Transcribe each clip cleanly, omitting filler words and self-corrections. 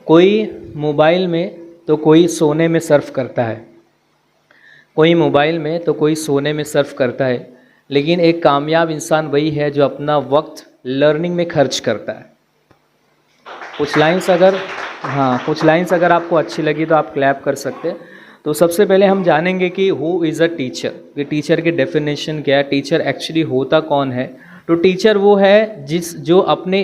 कोई मोबाइल में तो कोई सोने में सर्फ करता है, कोई मोबाइल में तो कोई सोने में सर्फ करता है, लेकिन एक कामयाब इंसान वही है जो अपना वक्त लर्निंग में खर्च करता है। कुछ लाइंस अगर कुछ लाइंस अगर आपको अच्छी लगी तो आप क्लैप कर सकते हैं। तो सबसे पहले हम जानेंगे कि हु इज़ अ टीचर, कि टीचर की डेफिनेशन क्या है, टीचर एक्चुअली होता कौन है। तो टीचर वो है जो अपने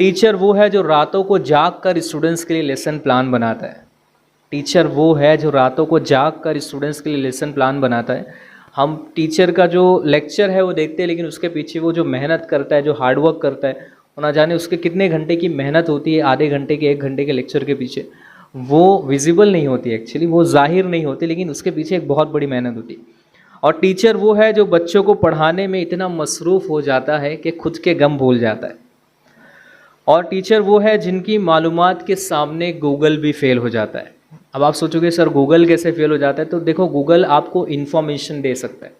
टीचर वो है जो रातों को जाग कर स्टूडेंट्स के लिए लेसन प्लान बनाता है। टीचर वो है जो रातों को जाग कर स्टूडेंट्स के लिए लेसन प्लान बनाता है। हम टीचर का जो लेक्चर है वो देखते हैं, लेकिन उसके पीछे वो जो मेहनत करता है, जो हार्डवर्क करता है, वो ना जाने उसके कितने घंटे की मेहनत होती है आधे घंटे के 1 घंटे के लेक्चर के पीछे। वो विजिबल नहीं होती एक्चुअली, वो जाहिर नहीं होती, लेकिन उसके पीछे एक बहुत बड़ी मेहनत होती है। और टीचर वो है जो बच्चों को पढ़ाने में इतना मसरूफ़ हो जाता है कि खुद के गम भूल जाता है। और टीचर वो है जिनकी मालूमात के सामने गूगल भी फेल हो जाता है। अब आप सोचोगे सर गूगल कैसे फेल हो जाता है, तो देखो गूगल आपको इन्फॉर्मेशन दे सकता है,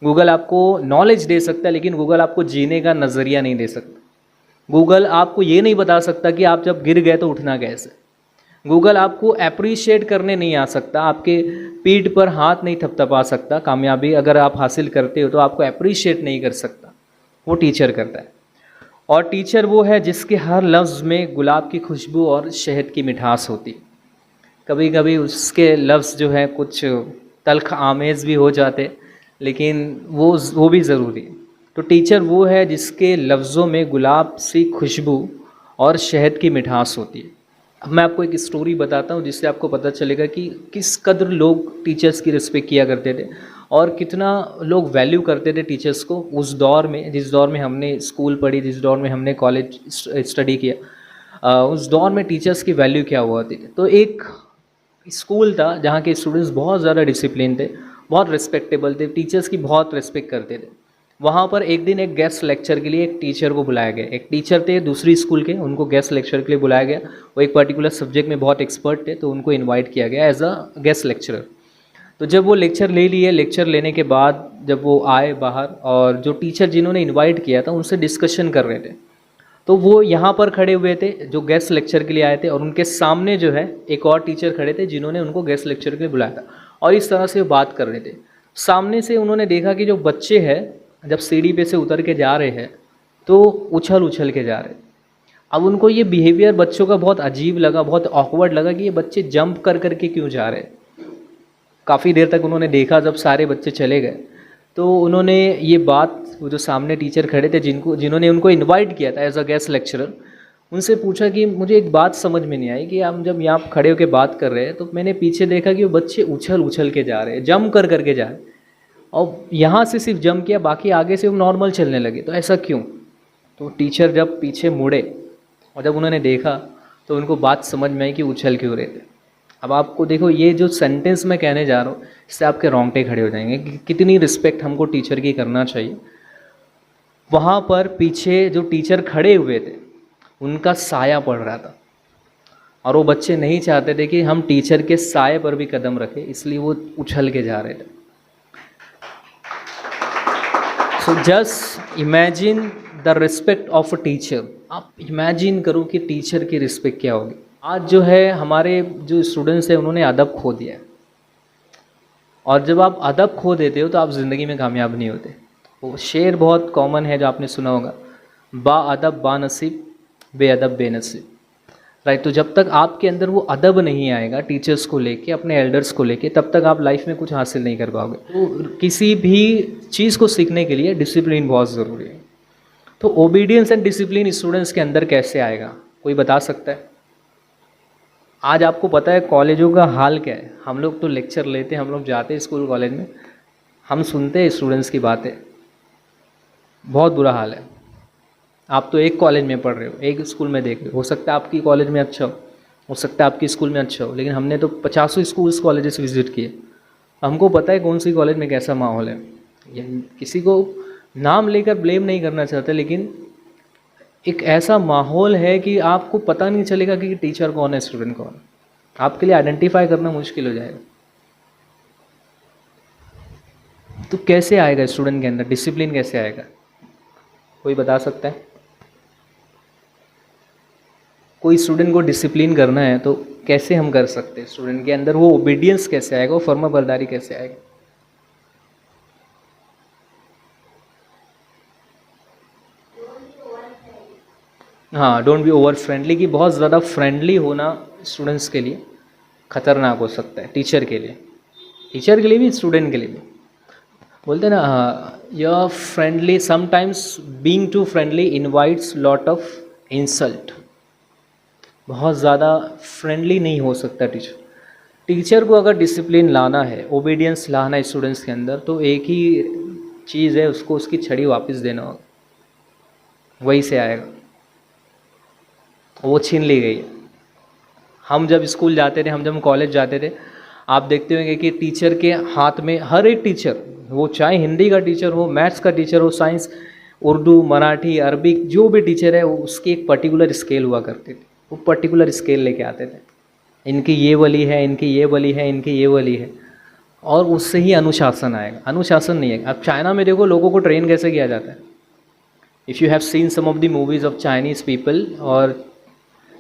गूगल आपको नॉलेज दे सकता है, लेकिन गूगल आपको जीने का नज़रिया नहीं दे सकता। गूगल आपको ये नहीं बता सकता कि आप जब गिर गए तो उठना कैसे। गूगल आपको अप्रिशिएट करने नहीं आ सकता, आपके पीठ पर हाथ नहीं थपथपा सकता। कामयाबी अगर आप हासिल करते हो तो आपको अप्रिशिएट नहीं कर सकता, वो टीचर करता है। और टीचर वो है जिसके हर लफ्ज़ में गुलाब की खुशबू और शहद की मिठास होती। कभी कभी उसके लफ्ज़ जो है कुछ तल्ख आमेज़ भी हो जाते, लेकिन वो भी ज़रूरी है। तो टीचर वो है जिसके लफ्ज़ों में गुलाब सी खुशबू और शहद की मिठास होती है। अब मैं आपको एक स्टोरी बताता हूँ जिससे आपको पता चलेगा कि किस कदर लोग टीचर्स की रिस्पेक्ट किया करते थे और कितना लोग वैल्यू करते थे टीचर्स को उस दौर में, जिस दौर में हमने स्कूल पढ़ी, जिस दौर में हमने कॉलेज स्टडी किया, उस दौर में टीचर्स की वैल्यू क्या हुआ थी। तो एक स्कूल था जहाँ के स्टूडेंट्स बहुत ज़्यादा डिसिप्लिन थे, बहुत रिस्पेक्टेबल थे, टीचर्स की बहुत रिस्पेक्ट करते थे। वहाँ पर एक दिन एक गेस्ट लेक्चर के लिए एक टीचर को बुलाया गया। एक टीचर थे दूसरी स्कूल के, उनको गेस्ट लेक्चर के लिए बुलाया गया। वो एक पर्टिकुलर सब्जेक्ट में बहुत एक्सपर्ट थे, तो उनको इनवाइट किया गया एज अ गेस्ट लेक्चरर। तो जब वो लेक्चर ले लिए, लेक्चर लेने के बाद जब वो आए बाहर, और जो टीचर जिन्होंने इन्वाइट किया था उनसे डिस्कशन कर रहे थे, तो वो यहाँ पर खड़े हुए थे जो गेस्ट लेक्चर के लिए आए थे, और उनके सामने जो है एक और टीचर खड़े थे जिन्होंने उनको गेस्ट लेक्चर के लिए बुलाया था, और इस तरह से वो बात कर रहे थे। सामने से उन्होंने देखा कि जो बच्चे हैं जब सीढ़ी पे से उतर के जा रहे हैं तो उछल उछल के जा रहे। अब उनको ये बिहेवियर बच्चों का बहुत अजीब लगा, बहुत ऑकवर्ड लगा कि ये बच्चे जंप कर कर के क्यों जा रहे। काफ़ी देर तक उन्होंने देखा, जब सारे बच्चे चले गए तो उन्होंने ये बात, वो जो सामने टीचर खड़े थे जिन्होंने उनको इनवाइट किया था एज अ गेस्ट लेक्चरर, उनसे पूछा कि मुझे एक बात समझ में नहीं आई कि हम जब यहाँ खड़े होकर बात कर रहे हैं तो मैंने पीछे देखा कि वो बच्चे उछल उछल के जा रहे हैं, जंप कर कर के जा रहे हैं, और यहाँ से सिर्फ जंप किया, बाकी आगे से वो नॉर्मल चलने लगे, तो ऐसा क्यों। तो टीचर जब पीछे मुड़े और जब उन्होंने देखा तो उनको बात समझ में आई कि उछल क्यों रहे थे। अब आपको देखो ये जो सेंटेंस मैं कहने जा रहा हूँ इससे आपके रोंगटे खड़े हो जाएंगे कि कितनी रिस्पेक्ट हमको टीचर की करना चाहिए। वहाँ पर पीछे जो टीचर खड़े हुए थे उनका साया पड़ रहा था, और वो बच्चे नहीं चाहते थे कि हम टीचर के साये पर भी कदम रखें, इसलिए वो उछल के जा रहे थे। So just imagine the respect of a teacher. आप इमेजिन करो कि टीचर की रिस्पेक्ट क्या होगी। आज जो है हमारे जो स्टूडेंट्स हैं उन्होंने अदब खो दिया है, और जब आप अदब खो देते हो तो आप ज़िंदगी में कामयाब नहीं होते। वो शेर बहुत कॉमन है जो आपने सुना होगा, बा अदब बा नसीब, बेअदब बेनसीब। राइट। तो जब तक आपके अंदर वो अदब नहीं आएगा टीचर्स को लेके, अपने एल्डर्स को लेके, तब तक आप लाइफ में कुछ हासिल नहीं कर पाओगे। तो किसी भी चीज़ को सीखने के लिए डिसिप्लिन बहुत ज़रूरी है। तो ओबीडियंस एंड डिसिप्लिन स्टूडेंट्स के अंदर कैसे आएगा, कोई बता सकता है? आज आपको पता है कॉलेजों का हाल क्या है। हम लोग तो लेक्चर लेते हैं, हम लोग जाते हैं स्कूल कॉलेज में, हम सुनते हैं स्टूडेंट्स की बातें, बहुत बुरा हाल है। आप तो एक कॉलेज में पढ़ रहे हो, एक स्कूल में देख रहे हो सकता है आपकी कॉलेज में अच्छा हो सकता है आपकी स्कूल में अच्छा हो, लेकिन हमने तो 50 स्कूल्स कॉलेजेस विजिट किए, हमको पता है कौन सी कॉलेज में कैसा माहौल है। किसी को नाम लेकर ब्लेम नहीं करना चाहता, लेकिन एक ऐसा माहौल है कि आपको पता नहीं चलेगा कि टीचर कौन है, स्टूडेंट कौन है, आपके लिए आइडेंटिफाई करना मुश्किल हो जाएगा। तो कैसे आएगा स्टूडेंट के अंदर डिसिप्लिन, कैसे आएगा? कोई बता सकता है? कोई स्टूडेंट को डिसिप्लिन करना है तो कैसे हम कर सकते हैं? स्टूडेंट के अंदर वो ओबीडियंस कैसे आएगा, वो फर्मा बरदारी कैसे आएगा? हाँ, डोंट बी ओवर फ्रेंडली, कि बहुत ज़्यादा फ्रेंडली होना स्टूडेंट्स के लिए खतरनाक हो सकता है, टीचर के लिए भी, स्टूडेंट के लिए भी। बोलते हैं ना, यह friendly sometimes being too friendly invites lot of insult. बहुत ज़्यादा फ्रेंडली नहीं हो सकता टीचर को अगर डिसिप्लिन लाना है, ओबीडियंस लाना है स्टूडेंट्स के अंदर, तो एक ही चीज़ है, उसको उसकी छड़ी वापस देना होगा, वही से आएगा। वो छीन ली गई है। हम जब स्कूल जाते थे, हम जब कॉलेज जाते थे, आप देखते होंगे कि टीचर के हाथ में, हर एक टीचर, वो चाहे हिंदी का टीचर हो, मैथ्स का टीचर हो, साइंस, उर्दू, मराठी, अरबिक, जो भी टीचर है, उसकी एक पर्टिकुलर स्केल हुआ करती थी। वो पर्टिकुलर स्केल लेके आते थे, इनकी ये वाली है, इनकी ये वाली है, इनकी ये वाली है, और उससे ही अनुशासन आएगा। अनुशासन नहीं है। अब चाइना में देखो लोगों को ट्रेन कैसे किया जाता है। If you have seen some of the movies of Chinese people, और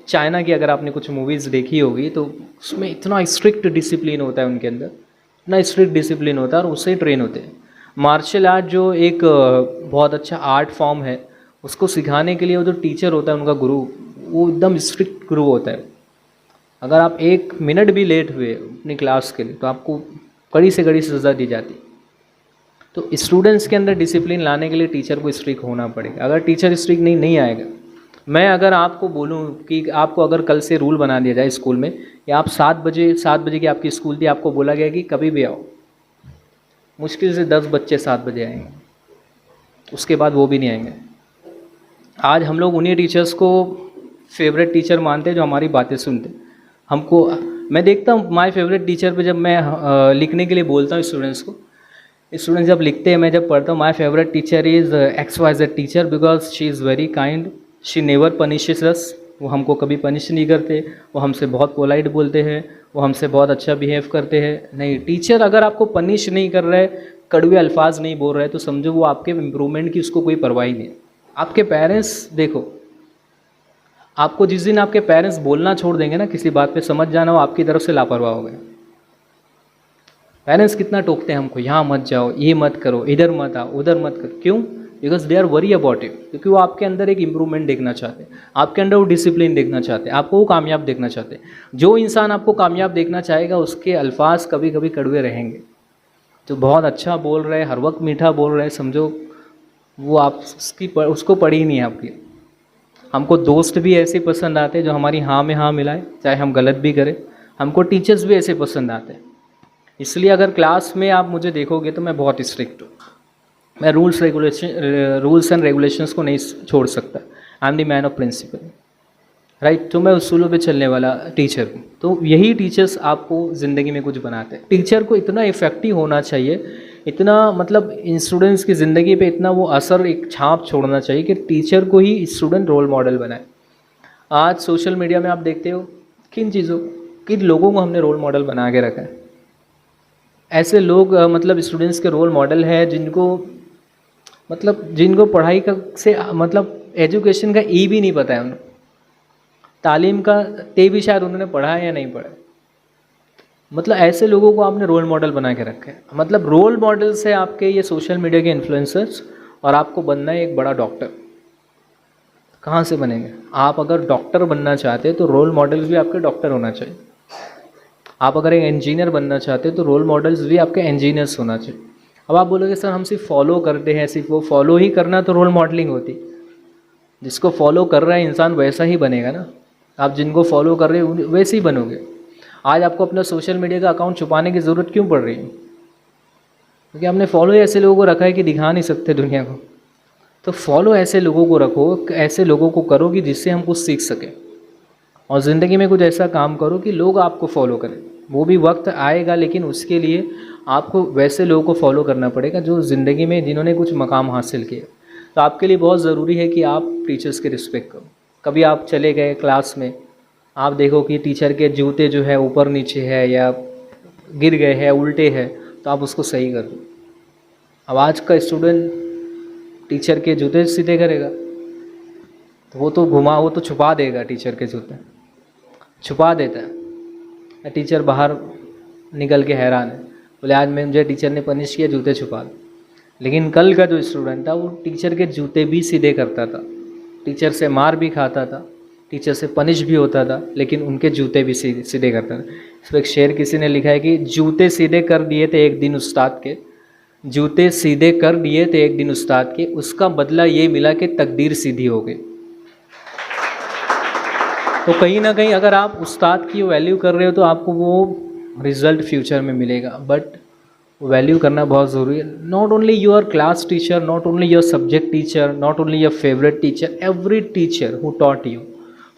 चाइना की अगर आपने कुछ मूवीज़ देखी होगी, तो उसमें इतना स्ट्रिक्ट डिसिप्लिन होता है उनके अंदर, इतना स्ट्रिक्ट डिसिप्लिन होता है, और उससे ही ट्रेन होते हैं। मार्शल आर्ट जो एक बहुत अच्छा आर्ट फॉर्म है, उसको सिखाने के लिए वो जो टीचर होता है, उनका गुरु, वो एकदम स्ट्रिक्ट गुरु होता है। अगर आप 1 मिनट भी लेट हुए अपनी क्लास के लिए, तो आपको कड़ी से कड़ी सज़ा दी जाती। तो स्टूडेंट्स के अंदर डिसिप्लिन लाने के लिए टीचर को स्ट्रिक्ट होना पड़ेगा। अगर टीचर स्ट्रिक्ट नहीं आएगा, मैं अगर आपको बोलूं कि आपको अगर कल से रूल बना दिया जाए स्कूल में, या आप 7 बजे की आपकी स्कूल थी, आपको बोला गया कि कभी भी आओ, मुश्किल से 10 बच्चे 7 बजे आएंगे, उसके बाद वो भी नहीं आएंगे। आज हम लोग उन्हीं टीचर्स को फेवरेट टीचर मानते हैं जो हमारी बातें सुनते। हमको, मैं देखता हूँ माय फेवरेट टीचर पे, जब मैं लिखने के लिए बोलता हूँ स्टूडेंट्स को, स्टूडेंट्स जब लिखते हैं, मैं जब पढ़ता हूँ, my favourite teacher is XYZ teacher because she is very kind, she never punishes us. वो हमको कभी पनिश नहीं करते, वो हमसे बहुत पोलाइट बोलते हैं, वो हमसे बहुत अच्छा बिहेव करते हैं। नहीं, टीचर अगर आपको पनिश नहीं कर रहे, कड़वे अल्फाज नहीं बोल रहे, तो समझो वो आपके इम्प्रूवमेंट की उसको कोई परवाह ही नहीं। आपके पेरेंट्स देखो, आपको जिस दिन आपके पेरेंट्स बोलना छोड़ देंगे ना किसी बात पे, समझ जाना वो आपकी तरफ से लापरवाह हो गए। पेरेंट्स कितना टोकते हैं हमको, यहाँ मत जाओ, ये मत करो, इधर मत आओ, उधर मत करो। क्यों? Because they are worry about it, क्योंकि वो आपके अंदर एक इम्प्रूवमेंट देखना चाहते हैं, आपके अंदर वो डिसिप्लिन देखना चाहते हैं, आपको वो कामयाब देखना चाहते हैं। जो इंसान आपको कामयाब देखना चाहेगा, उसके अल्फाज कभी कभी कड़वे रहेंगे। तो बहुत अच्छा बोल रहे, हर वक्त मीठा बोल रहे, समझो वो आप उसको पड़ी ही नहीं है आपकी। हमको दोस्त भी ऐसे पसंद आते हैं जो हमारी हाँ में हाँ मिलाए, चाहे हम गलत भी करें। हमको टीचर्स भी ऐसे पसंद आते हैं। इसलिए अगर क्लास में आप मुझे देखोगे तो मैं बहुत स्ट्रिक्ट हूँ। मैं रूल्स एंड रेगुलेशंस को नहीं छोड़ सकता। I am the man of principle, right. तो मैं उसूलों पे चलने वाला टीचर हूँ। तो यही टीचर्स आपको ज़िंदगी में कुछ बनाते हैं। टीचर को इतना इफ़ेक्टिव होना चाहिए, इतना मतलब इन स्टूडेंट्स की ज़िंदगी पे इतना वो असर, एक छाप छोड़ना चाहिए कि टीचर को ही स्टूडेंट रोल मॉडल बनाए। आज सोशल मीडिया में आप देखते हो किन लोगों को हमने रोल मॉडल बना के रखा है। ऐसे लोग मतलब स्टूडेंट्स के रोल मॉडल है जिनको पढ़ाई का से मतलब एजुकेशन का ई भी नहीं पता है उन्हें, तालीम का ते भी शायद उन्होंने पढ़ा है या नहीं पढ़ा। मतलब ऐसे लोगों को आपने रोल मॉडल बना के रखा है। मतलब रोल मॉडल से आपके ये सोशल मीडिया के इन्फ्लुएंसर्स, और आपको बनना है एक बड़ा डॉक्टर। कहाँ से बनेंगे आप? अगर डॉक्टर बनना चाहते हैं तो रोल मॉडल्स भी आपके डॉक्टर होना चाहिए। आप अगर एक इंजीनियर बनना चाहते हैं तो रोल मॉडल्स भी आपके इंजीनियर्स होना चाहिए। अब आप बोलोगे सर हम सिर्फ फॉलो करते हैं, सिर्फ वो फॉलो ही करना तो रोल मॉडलिंग होती। जिसको फॉलो कर रहा है इंसान वैसा ही बनेगा ना। आप जिनको फॉलो कर रहे हो वैसे ही बनोगे। आज आपको अपना सोशल मीडिया का अकाउंट छुपाने की ज़रूरत क्यों पड़ रही है? क्योंकि हमने फॉलो ऐसे लोगों को रखा है कि दिखा नहीं सकते दुनिया को। तो फॉलो ऐसे लोगों को रखो, ऐसे लोगों को करो कि जिससे हम कुछ सीख सकें, और ज़िंदगी में कुछ ऐसा काम करो कि लोग आपको फॉलो करें। वो भी वक्त आएगा, लेकिन उसके लिए आपको वैसे लोगों को फॉलो करना पड़ेगा जो ज़िंदगी में जिन्होंने कुछ मकाम हासिल किया। तो आपके लिए बहुत ज़रूरी है कि आप टीचर्स की रिस्पेक्ट करो। कभी आप चले गए क्लास में, आप देखो कि टीचर के जूते जो है ऊपर नीचे है या गिर गए हैं, उल्टे हैं, तो आप उसको सही कर दो। अब आज का स्टूडेंट टीचर के जूते सीधे करेगा, तो वो तो छुपा देगा, टीचर के जूते छुपा देता है। टीचर बाहर निकल के हैरान है, बोले आज मुझे टीचर ने पनिश किया, जूते छुपा दो। लेकिन कल का जो स्टूडेंट था वो टीचर के जूते भी सीधे करता था, टीचर से मार भी खाता था, टीचर से पनिश भी होता था, लेकिन उनके जूते भी सीधे करता था। इस पर एक शेर किसी ने लिखा है कि जूते सीधे कर दिए थे एक दिन उस्ताद के, जूते सीधे कर दिए थे एक दिन उस्ताद के, उसका बदला ये मिला कि तकदीर सीधी हो गई। तो कहीं ना कहीं अगर आप उस्ताद की वैल्यू कर रहे हो तो आपको वो रिज़ल्ट फ्यूचर में मिलेगा, बट वैल्यू करना बहुत ज़रूरी है। Not only your class teacher, not only your subject teacher, not only your favourite teacher, every teacher who taught you,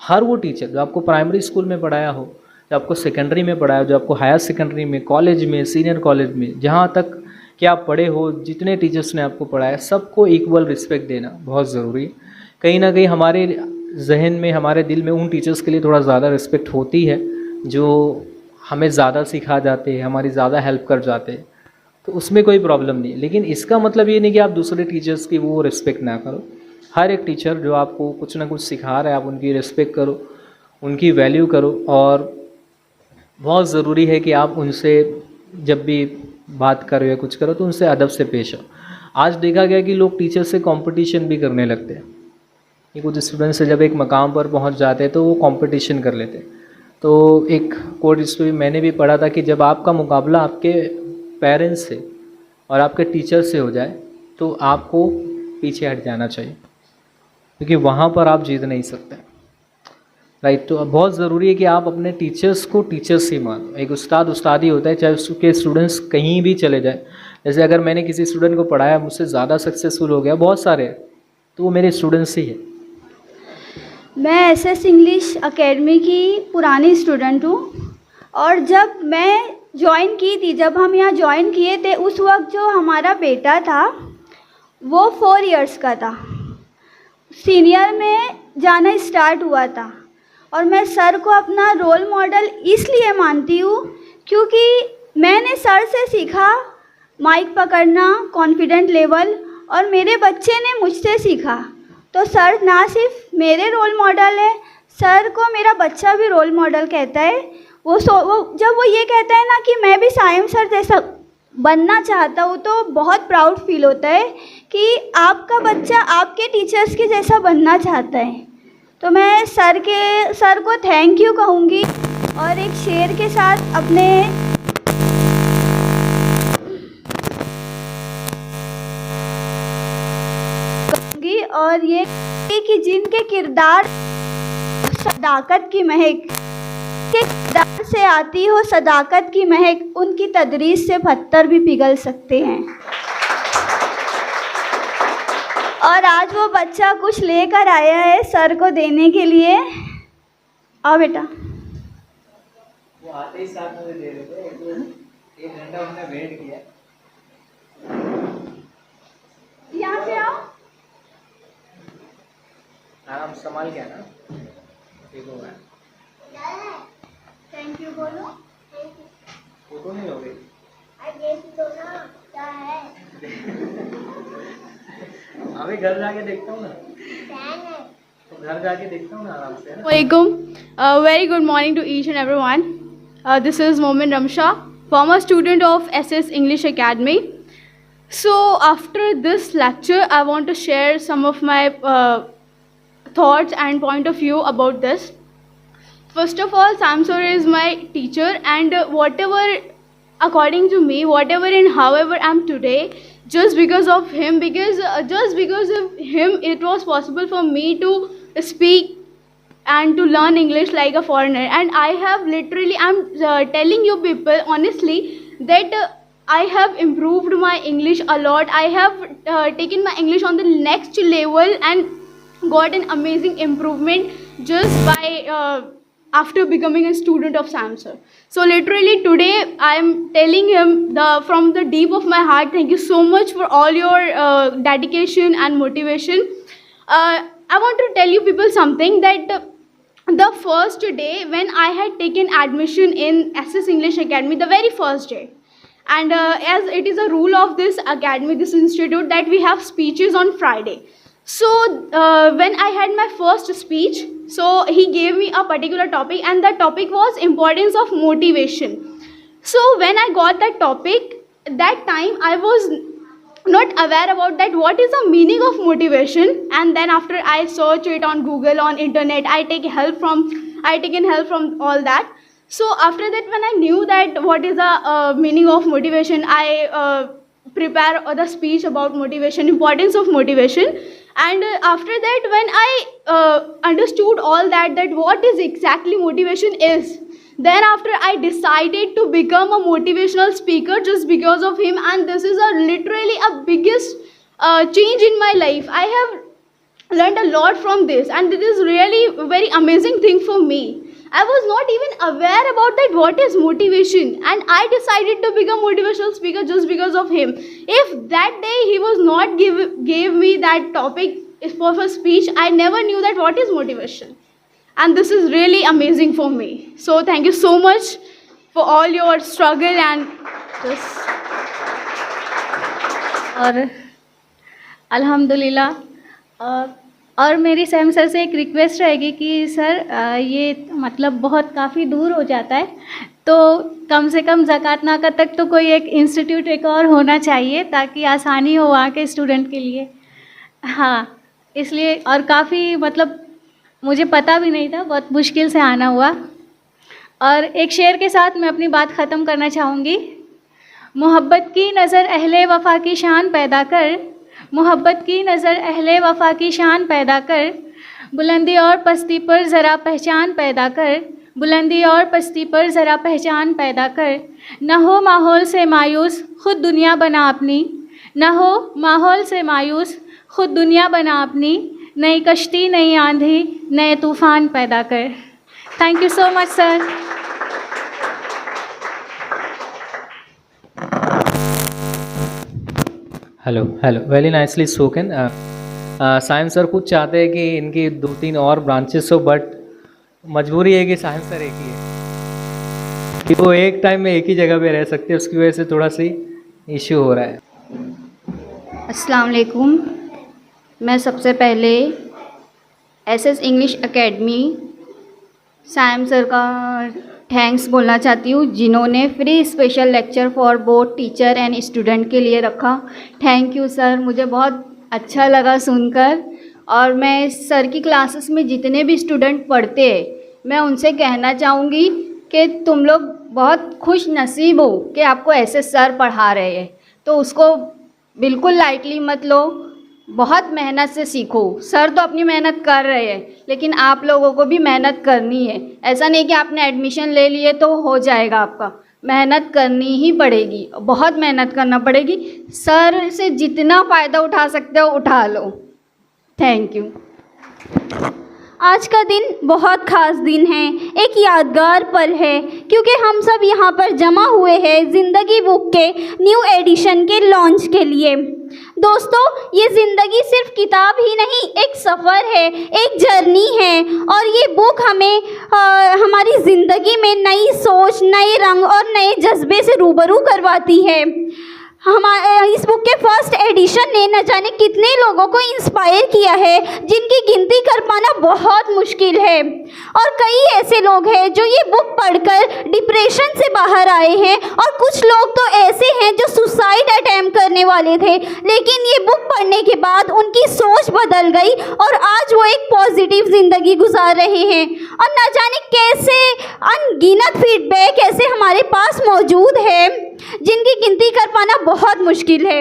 हर वो टीचर जो आपको प्राइमरी स्कूल में पढ़ाया हो, जो आपको सेकेंडरी में पढ़ाया हो, जो आपको हायर सेकेंडरी में, कॉलेज में, सीनियर कॉलेज में, जहाँ तक कि आप पढ़े हो, जितने टीचर्स ने आपको पढ़ाया, सबको इक्वल रिस्पेक्ट देना बहुत ज़रूरी है। कहीं ना कहीं हमारे जहन में, हमारे दिल में उन टीचर्स के लिए थोड़ा ज़्यादा रिस्पेक्ट होती है जो हमें ज़्यादा सिखा जाते हैं, हमारी ज़्यादा हेल्प कर जाते हैं, तो उसमें कोई प्रॉब्लम नहीं है। लेकिन इसका मतलब ये नहीं कि आप दूसरे टीचर्स की वो रिस्पेक्ट ना करो। हर एक टीचर जो आपको कुछ ना कुछ सिखा रहा है, आप उनकी रिस्पेक्ट करो, उनकी वैल्यू करो। और बहुत ज़रूरी है कि आप उनसे जब भी बात करो या कुछ करो तो उनसे अदब से पेश आओ। आज देखा गया कि लोग टीचर से कंपटीशन भी करने लगते हैं कि कुछ स्टूडेंट से जब एक मकाम पर पहुंच जाते हैं तो वो कंपटीशन कर लेते हैं। तो एक कोट स्टोरी मैंने भी पढ़ा था कि जब आपका मुकाबला आपके पेरेंट्स से और आपके टीचर से हो जाए तो आपको पीछे हट जाना चाहिए, क्योंकि वहाँ पर आप जीत नहीं सकते, राइट। तो बहुत ज़रूरी है कि आप अपने टीचर्स को टीचर्स ही मानो। एक उस्ताद उस्ताद ही होता है, चाहे उसके स्टूडेंट्स कहीं भी चले जाए। जैसे अगर मैंने किसी स्टूडेंट को पढ़ाया, मुझसे ज़्यादा सक्सेसफुल हो गया, बहुत सारे हैं, तो वो मेरे स्टूडेंट्स ही है। मैं एसएस इंग्लिश एकेडमी की पुरानी स्टूडेंट हूँ, और जब मैं ज्वाइन की थी, जब हम यहाँ ज्वाइन किए थे, उस वक्त जो हमारा बेटा था वो 4 इयर्स का था, सीनियर में जाना स्टार्ट हुआ था। और मैं सर को अपना रोल मॉडल इसलिए मानती हूँ क्योंकि मैंने सर से सीखा माइक पकड़ना, कॉन्फिडेंट लेवल, और मेरे बच्चे ने मुझसे सीखा। तो सर ना सिर्फ मेरे रोल मॉडल है, सर को मेरा बच्चा भी रोल मॉडल कहता है। वो जब वो ये कहता है ना कि मैं भी साइम सर जैसा बनना चाहता हूँ, तो बहुत प्राउड फील होता है कि आपका बच्चा आपके टीचर्स के जैसा बनना चाहता है। तो मैं सर को थैंक यू कहूँगी, और एक शेर के साथ अपने कहूँगी, और ये कि जिनके किरदार सदाकत की महक, के किरदार से आती हो सदाकत की महक, उनकी तदरीस से पत्थर भी पिघल सकते हैं। और आज वो बच्चा कुछ लेकर आया है सर को देने के लिए। आओ बेटा। वो आते ही साथ में दे रहे थे, 1 घंटा हमने वेट किया। यहाँ पे आओ। आराम संभाल के ना, ठीक होगा। थैंक यू बोलो। फोटो नहीं हो गई। अभी घर जाके देखता हूँ ना, तो घर जाके देखता हूँ ना आराम से। Assalamualaikum. Very good morning to each and everyone. This is Momin Ramsha, former student of SS English Academy. So after this lecture, I want to share some of my thoughts and point of view about this. First of all, Sam sir is my teacher, and whatever, according to me, whatever and however I am today, just because of him, just because of him, it was possible for me to speak and to learn English like a foreigner. And I have literally, I'm telling you people honestly that I have improved my English a lot. I have taken my English on the next level and got an amazing improvement just by after becoming a student of Sam sir. So literally today I am telling him from the deep of my heart, thank you so much for all your dedication and motivation. I want to tell you people something, that the first day when I had taken admission in SS English Academy, the very first day, And as it is a rule of this academy, this institute, that we have speeches on Friday. So when I had my first speech, so he gave me a particular topic, and the topic was importance of motivation. So when I got that topic, that time I was not aware about that what is the meaning of motivation. And then after I search it on Google, on internet, I taken help from all that. So after that, when I knew that what is the meaning of motivation, I prepare the speech about motivation, importance of motivation. And after that, when I understood all that what is exactly motivation is, then after I decided to become a motivational speaker just because of him. And this is literally a biggest change in my life. I have learned a lot from this, and it is really a very amazing thing for me. I was not even aware about that what is motivation, and I decided to become motivational speaker just because of him. If that day he was not gave me that topic for a speech, I never knew that what is motivation. And this is really amazing for me. So thank you so much for all your struggle and just. और अल्हम्दुलिल्लाह, और मेरी Sam sir से एक request रहेगी कि sir ये मतलब बहुत काफ़ी दूर हो जाता है, तो कम से कम ज़कात नाका तक तो कोई एक इंस्टीट्यूट एक और होना चाहिए ताकि आसानी हो वहाँ के स्टूडेंट के लिए। हाँ, इसलिए, और काफ़ी मतलब मुझे पता भी नहीं था, बहुत मुश्किल से आना हुआ। और एक शेर के साथ मैं अपनी बात ख़त्म करना चाहूँगी। मोहब्बत की नज़र अहले वफ़ा की शान पैदा कर, मोहब्बत की नज़र अहले वफ़ा की शान पैदा कर, बुलंदी और पस्ती पर ज़रा पहचान पैदा कर, बुलंदी और पस्ती पर ज़रा पहचान पैदा कर। न हो माहौल से मायूस, ख़ुद दुनिया बना अपनी, न हो माहौल से मायूस, ख़ुद दुनिया बना अपनी, नई कश्ती नई आंधी नए तूफ़ान पैदा कर। Thank you so much sir. Hello very nicely spoken. Science sir कुछ चाहते हैं कि इनकी 2-3 और ब्रांचेस हो, बट मजबूरी है कि साइंस सर एक ही है कि वो एक टाइम में एक ही जगह पे रह सकते हैं, उसकी वजह से थोड़ा सी इश्यू हो रहा है। अस्सलाम वालेकुम। मैं सबसे पहले SS English academy Sam sir का थैंक्स बोलना चाहती हूँ, जिन्होंने free special lecture for both teacher and student के लिए रखा। थैंक यू सर, मुझे बहुत अच्छा लगा सुनकर। और मैं सर की क्लासेस में जितने भी स्टूडेंट पढ़ते हैं, मैं उनसे कहना चाहूँगी कि तुम लोग बहुत खुश नसीब हो कि आपको ऐसे सर पढ़ा रहे हैं, तो उसको बिल्कुल लाइटली मत लो, बहुत मेहनत से सीखो। सर तो अपनी मेहनत कर रहे हैं, लेकिन आप लोगों को भी मेहनत करनी है। ऐसा नहीं कि आपने एडमिशन ले लिए तो हो जाएगा, आपका मेहनत करनी ही पड़ेगी, बहुत मेहनत करना पड़ेगी। सर से जितना फ़ायदा उठा सकते हो उठा लो। Thank you. आज का दिन बहुत ख़ास दिन है, एक यादगार पल है, क्योंकि हम सब यहाँ पर जमा हुए हैं ज़िंदगी बुक के न्यू एडिशन के लॉन्च के लिए। दोस्तों, ये ज़िंदगी सिर्फ किताब ही नहीं, एक सफ़र है, एक जर्नी है, और ये बुक हमें हमारी ज़िंदगी में नई सोच, नए रंग और नए जज्बे से रूबरू करवाती है। इस बुक के फर्स्ट एडिशन ने न जाने कितने लोगों को इंस्पायर किया है, जिनकी गिनती कर पाना बहुत मुश्किल है। और कई ऐसे लोग हैं जो ये बुक पढ़कर डिप्रेशन से बाहर आए हैं, और कुछ लोग तो ऐसे हैं जो सुसाइड अटेम्प्ट करने वाले थे, लेकिन ये बुक पढ़ने के बाद उनकी सोच बदल गई और आज वो एक पॉजिटिव ज़िंदगी गुजार रहे हैं। और न जाने कैसे अनगिनत फीडबैक ऐसे हमारे पास मौजूद है, जिनकी गिनती कर पाना बहुत मुश्किल है।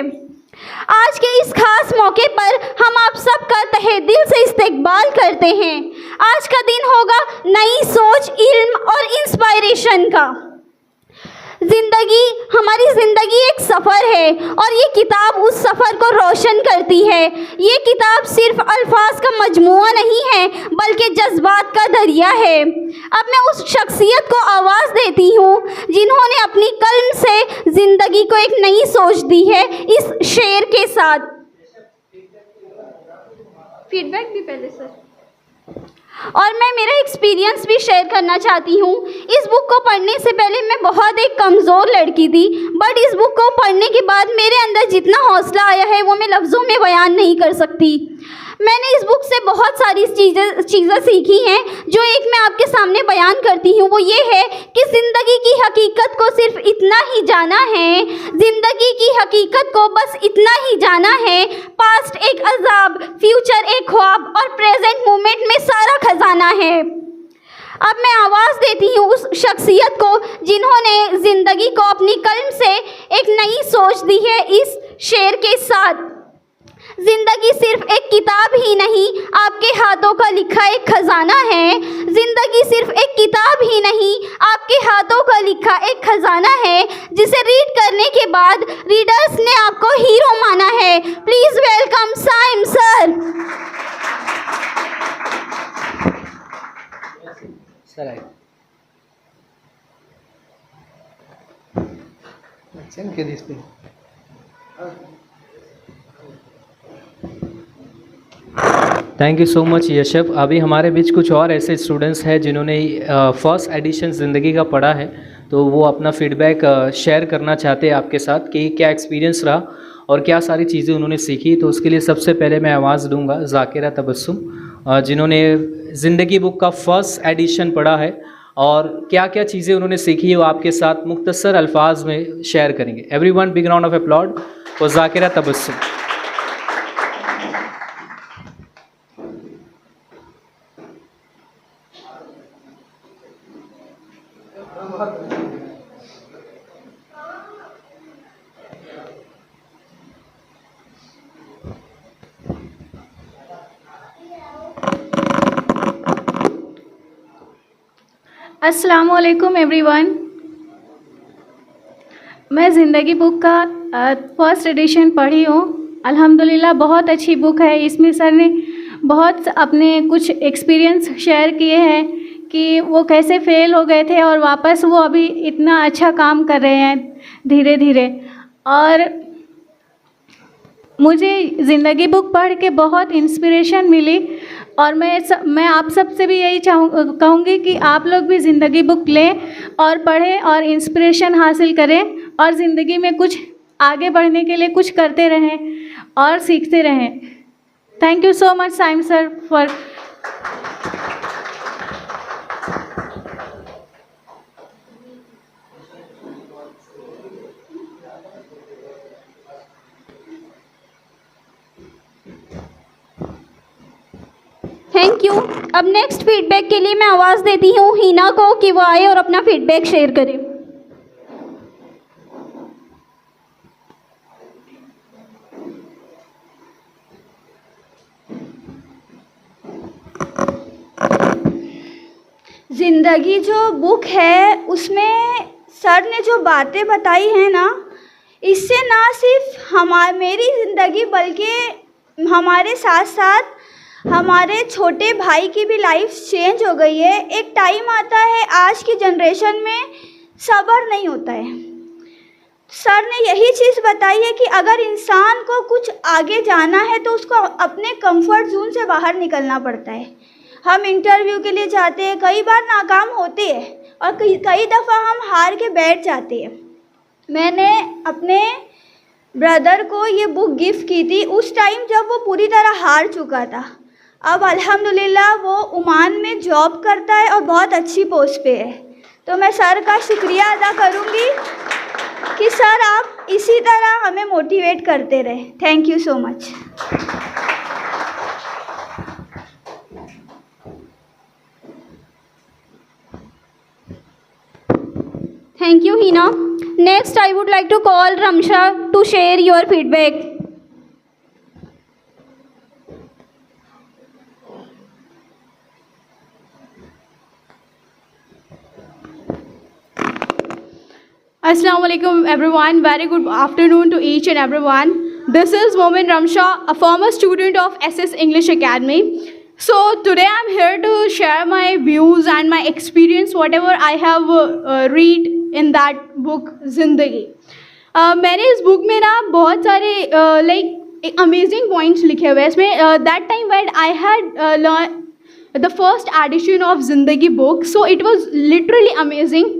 आज के इस खास मौके पर हम आप सबका तहे दिल से इस्तकबाल करते हैं। आज का दिन होगा नई सोच, इल्म और इंस्पायरेशन का। हमारी ज़िंदगी एक सफ़र है, और ये किताब उस सफ़र को रोशन करती है। ये किताब सिर्फ अल्फाज का मजमुआ नहीं है, बल्कि जज्बात का दरिया है। अब मैं उस शख्सियत को आवाज़ देती हूँ जिन्होंने अपनी कलम से ज़िंदगी को एक नई सोच दी है, इस शेर के साथ। फीडबैक भी पहले सर। और मैं मेरा एक्सपीरियंस भी शेयर करना चाहती हूँ। इस बुक को पढ़ने से पहले मैं बहुत एक कमज़ोर लड़की थी, बट इस बुक को पढ़ने के बाद मेरे अंदर जितना हौसला आया है वो मैं लफ्ज़ों में बयान नहीं कर सकती। मैंने इस बुक से बहुत सारी चीज़ें सीखी हैं, जो एक मैं आपके सामने बयान करती हूँ। वो ये है कि ज़िंदगी की हकीकत को सिर्फ इतना ही जाना है, ज़िंदगी की हकीकत को बस इतना ही जाना है। पास्ट एक अजाब, फ्यूचर एक ख्वाब और प्रेजेंट मोमेंट में सारा खजाना है। अब मैं आवाज़ देती हूँ उस शख्सियत को जिन्होंने ज़िंदगी को अपनी कलम से एक नई सोच दी है इस शेर के साथ। ज़िंदगी सिर्फ एक किताब ही नहीं, आपके हाथों का लिखा एक खजाना है। ज़िंदगी सिर्फ एक किताब ही नहीं, आपके हाथों का लिखा एक खजाना है, जिसे रीड करने के बाद रीडर्स ने आपको हीरो माना है। Please welcome Saim sir. Thank you so much यशव। अभी हमारे बीच कुछ और ऐसे स्टूडेंट्स हैं जिन्होंने फर्स्ट एडिशन ज़िंदगी का पढ़ा है, तो वो अपना फीडबैक शेयर करना चाहते हैं आपके साथ कि क्या एक्सपीरियंस रहा और क्या सारी चीज़ें उन्होंने सीखी। तो उसके लिए सबसे पहले मैं आवाज़ दूंगा ज़ाकिरा तबस्सुम, जिन्होंने ज़िंदगी बुक का फर्स्ट एडिशन पढ़ा है और क्या क्या चीज़ें उन्होंने सीखी है वो आपके साथ मुख्तसर अल्फाज में शेयर करेंगे। Everyone big round of applause for Zakira Tabassum. अस्सलाम वालेकुम एवरीवन। मैं ज़िंदगी बुक का फर्स्ट एडिशन पढ़ी हूँ। अल्हम्दुलिल्लाह बहुत अच्छी बुक है। इसमें सर ने बहुत अपने कुछ एक्सपीरियंस शेयर किए हैं कि वो कैसे फेल हो गए थे और वापस वो अभी इतना अच्छा काम कर रहे हैं धीरे धीरे। और मुझे ज़िंदगी बुक पढ़ के बहुत इंस्पिरेशन मिली और मैं आप सब से भी यही कहूँगी कि आप लोग भी ज़िंदगी बुक लें और पढ़ें और इंस्पिरेशन हासिल करें और ज़िंदगी में कुछ आगे बढ़ने के लिए कुछ करते रहें और सीखते रहें। Thank you so much Saim sir for thank you. अब नेक्स्ट फीडबैक के लिए मैं आवाज़ देती हूँ हिना को कि वो आए और अपना फीडबैक शेयर करें। ज़िंदगी जो बुक है उसमें सर ने जो बातें बताई हैं ना, इससे ना सिर्फ मेरी ज़िंदगी बल्कि हमारे साथ साथ हमारे छोटे भाई की भी लाइफ चेंज हो गई है। एक टाइम आता है आज की जनरेशन में सब्र नहीं होता है। सर ने यही चीज़ बताई है कि अगर इंसान को कुछ आगे जाना है तो उसको अपने कंफर्ट जोन से बाहर निकलना पड़ता है। हम इंटरव्यू के लिए जाते हैं, कई बार नाकाम होते हैं और कई दफ़ा हम हार के बैठ जाते हैं। मैंने अपने ब्रदर को ये बुक गिफ्ट की थी उस टाइम जब वो पूरी तरह हार चुका था। अब अल्हम्दुलिल्लाह वो ओमान में जॉब करता है और बहुत अच्छी पोस्ट पे है। तो मैं सर का शुक्रिया अदा करूँगी कि सर आप इसी तरह हमें मोटिवेट करते रहे। Thank you so much. Thank you, Hina. Next, I would like to call Ramsha to share your feedback. Assalamu alaikum everyone. Very good afternoon to each and everyone. This is Momin Ramsha, a former student of SS English Academy. So today I'm here to share my views and my experience, whatever I have read in that book ज़िंदगी। मैंने इस book में ना बहुत सारे like amazing points लिखे हुए हैं इसमें। That time when I had the first edition of Zindagi book. So it was literally amazing.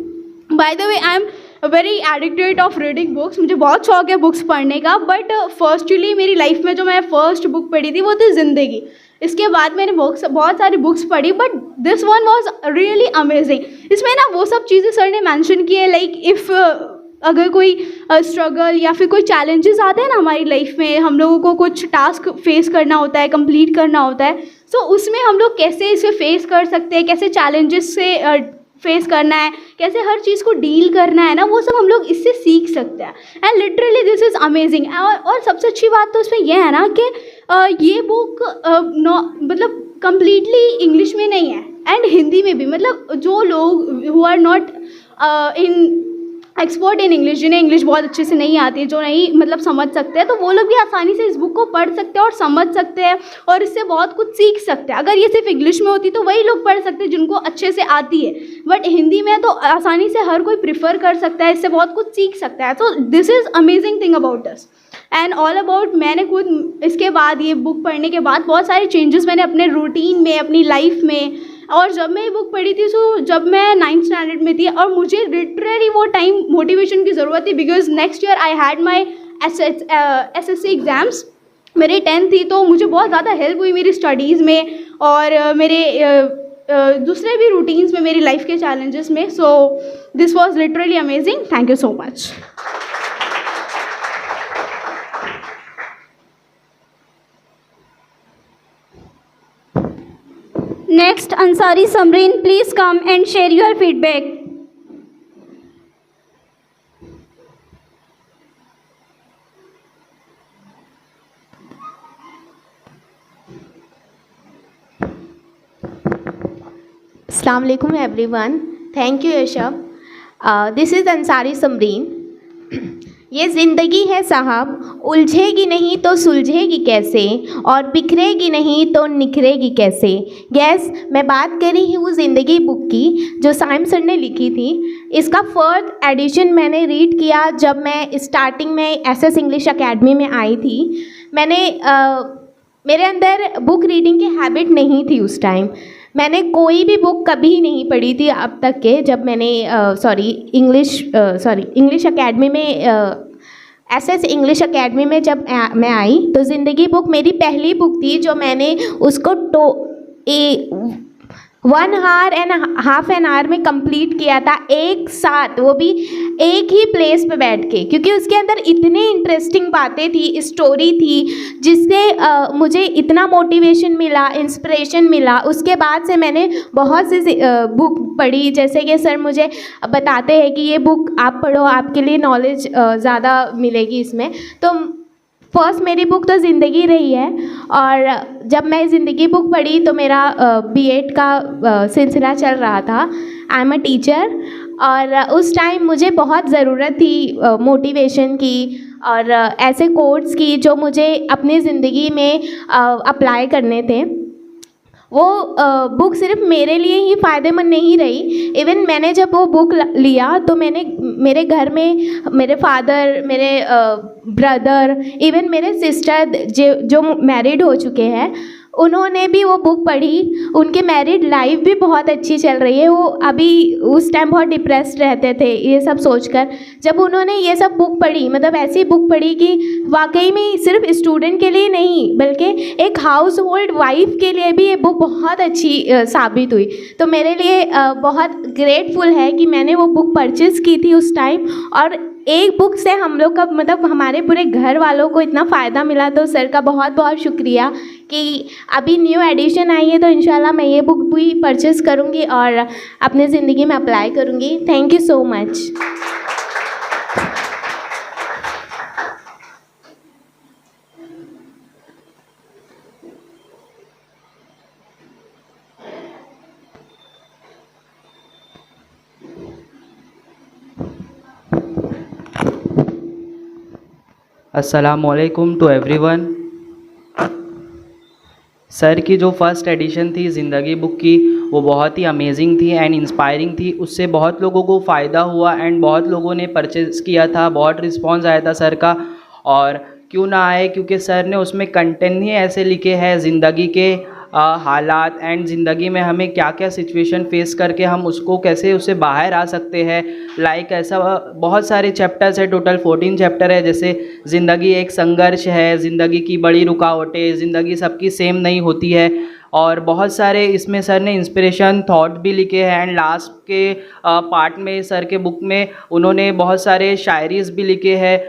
By the way, I am very addicted of reading books, मुझे बहुत शौक है बुक्स पढ़ने का. बट फर्स्टली मेरी लाइफ में जो मैं फर्स्ट बुक पढ़ी थी वो थी ज़िंदगी. इसके बाद मैंने बहुत सारी बुक्स पढ़ी, but this one was really amazing. इसमें ना वो सब चीज़ें सर ने मैंशन की है, लाइक इफ़ अगर कोई स्ट्रगल या फिर कोई चैलेंजेस आते हैं ना हमारी लाइफ में, हम लोगों को कुछ टास्क फेस करना होता है, कंप्लीट करना होता है, सो उसमें हम लोग कैसे इसे फेस कर सकते हैं, कैसे चैलेंजेस से फेस करना है, कैसे हर चीज़ को डील करना है ना, वो सब हम लोग इससे सीख सकते हैं. And literally this is amazing. और सबसे अच्छी बात तो इसमें यह है ना कि ये बुक मतलब कम्प्लीटली इंग्लिश में नहीं है एंड हिंदी में भी. मतलब जो लोग who are not in expert in English, जिन्हें इंग्लिश बहुत अच्छे से नहीं आती है, जो नहीं मतलब समझ सकते हैं, तो वो लोग भी आसानी से इस बुक को पढ़ सकते हैं और समझ सकते हैं और इससे बहुत कुछ सीख सकते हैं. अगर ये सिर्फ इंग्लिश में होती तो वही लोग पढ़ सकते हैं जिनको अच्छे से आती है, बट हिंदी में तो आसानी से हर कोई प्रिफर कर सकता है, इससे बहुत कुछ सीख सकता है. तो this is amazing thing about this and all about. मैंने खुद इसके बाद, ये बुक पढ़ने के बाद बहुत सारे चेंजेस मैंने अपने रूटीन में, अपनी लाइफ में. और जब मैं ये बुक पढ़ी थी सो जब मैं 9th स्टैंडर्ड में थी, और मुझे लिटरली वो टाइम मोटिवेशन की ज़रूरत थी, because next year I had my SSC exams. मेरी 10th थी, तो मुझे बहुत ज़्यादा हेल्प हुई मेरी स्टडीज़ में और मेरे दूसरे भी रूटीन्स में, मेरी लाइफ के चैलेंजेस में. So this was literally amazing. Thank you so much. Next, Ansari Samreen, please come and share your feedback. Assalamu alaikum everyone. Thank you Yashab. This is Ansari Samreen. ये ज़िंदगी है साहब, उलझेगी नहीं तो सुलझेगी कैसे, और बिखरेगी नहीं तो निखरेगी कैसे. यस, मैं बात कर रही हूँ ज़िंदगी बुक की, जो साइम सर ने लिखी थी. इसका 4th एडिशन मैंने रीड किया जब मैं स्टार्टिंग में SS इंग्लिश अकेडमी में आई थी. मेरे अंदर बुक रीडिंग की हैबिट नहीं थी उस टाइम. मैंने कोई भी बुक कभी नहीं पढ़ी थी अब तक के, जब मैंने इंग्लिश अकेडमी में SS इंग्लिश अकेडमी में जब मैं आई, तो ज़िंदगी बुक मेरी पहली बुक थी जो मैंने उसको 1 hour and half an hour में कंप्लीट किया था, एक साथ, वो भी एक ही प्लेस पे बैठ के, क्योंकि उसके अंदर इतनी इंटरेस्टिंग बातें थी, स्टोरी थी, जिससे मुझे इतना मोटिवेशन मिला, इंस्पिरेशन मिला. उसके बाद से मैंने बहुत सी बुक पढ़ी, जैसे कि सर मुझे बताते हैं कि ये बुक आप पढ़ो, आपके लिए नॉलेज ज़्यादा मिलेगी इसमें. तो फर्स्ट मेरी बुक तो ज़िंदगी रही है. और जब मैं ज़िंदगी बुक पढ़ी तो मेरा B.Ed का सिलसिला चल रहा था. आई एम अ टीचर, और उस टाइम मुझे बहुत ज़रूरत थी मोटिवेशन की और ऐसे कोर्स की जो मुझे अपनी ज़िंदगी में अप्लाई करने थे. वो बुक सिर्फ मेरे लिए ही फ़ायदेमंद नहीं रही. इवन मैंने जब वो बुक लिया तो मैंने मेरे घर में मेरे फादर, मेरे ब्रदर, इवन मेरे सिस्टर जो मैरिड हो चुके हैं, उन्होंने भी वो बुक पढ़ी. उनके मैरिड लाइफ भी बहुत अच्छी चल रही है. वो अभी उस टाइम बहुत डिप्रेस्ड रहते थे ये सब सोचकर. जब उन्होंने ये सब बुक पढ़ी, मतलब ऐसी बुक पढ़ी कि वाकई में सिर्फ स्टूडेंट के लिए नहीं बल्कि एक हाउस होल्ड वाइफ के लिए भी ये बुक बहुत अच्छी साबित हुई. तो मेरे लिए बहुत ग्रेटफुल है कि मैंने वो बुक परचेज़ की थी उस टाइम, और एक बुक से हम लोग का मतलब हमारे पूरे घर वालों को इतना फ़ायदा मिला. तो सर का बहुत बहुत शुक्रिया कि अभी न्यू एडिशन आई है, तो इंशाल्लाह मैं ये बुक भी परचेज़ करूँगी और अपने ज़िंदगी में अप्लाई करूँगी. Thank you so much. अस्सलामुअलैकुम टू एवरीवन. सर की जो फर्स्ट एडिशन थी ज़िंदगी बुक की, वो बहुत ही अमेजिंग थी एंड इंस्पायरिंग थी. उससे बहुत लोगों को फ़ायदा हुआ एंड बहुत लोगों ने परचेज़ किया था. बहुत रिस्पांस आया था सर का, और क्यों ना आए, क्योंकि सर ने उसमें कंटेंट ही ऐसे लिखे हैं ज़िंदगी के हालात एंड ज़िंदगी में हमें क्या क्या सिचुएशन फेस करके हम उसको कैसे उससे बाहर आ सकते हैं। लाइक ऐसा बहुत सारे चैप्टर्स है, टोटल 14 चैप्टर है। जैसे ज़िंदगी एक संघर्ष है, ज़िंदगी की बड़ी रुकावटें, ज़िंदगी सबकी सेम नहीं होती है, और बहुत सारे इसमें सर ने इंस्पिरेशन थॉट भी लिखे हैं। एंड लास्ट के पार्ट में सर के बुक में उन्होंने बहुत सारे शायरीज़ भी लिखे हैं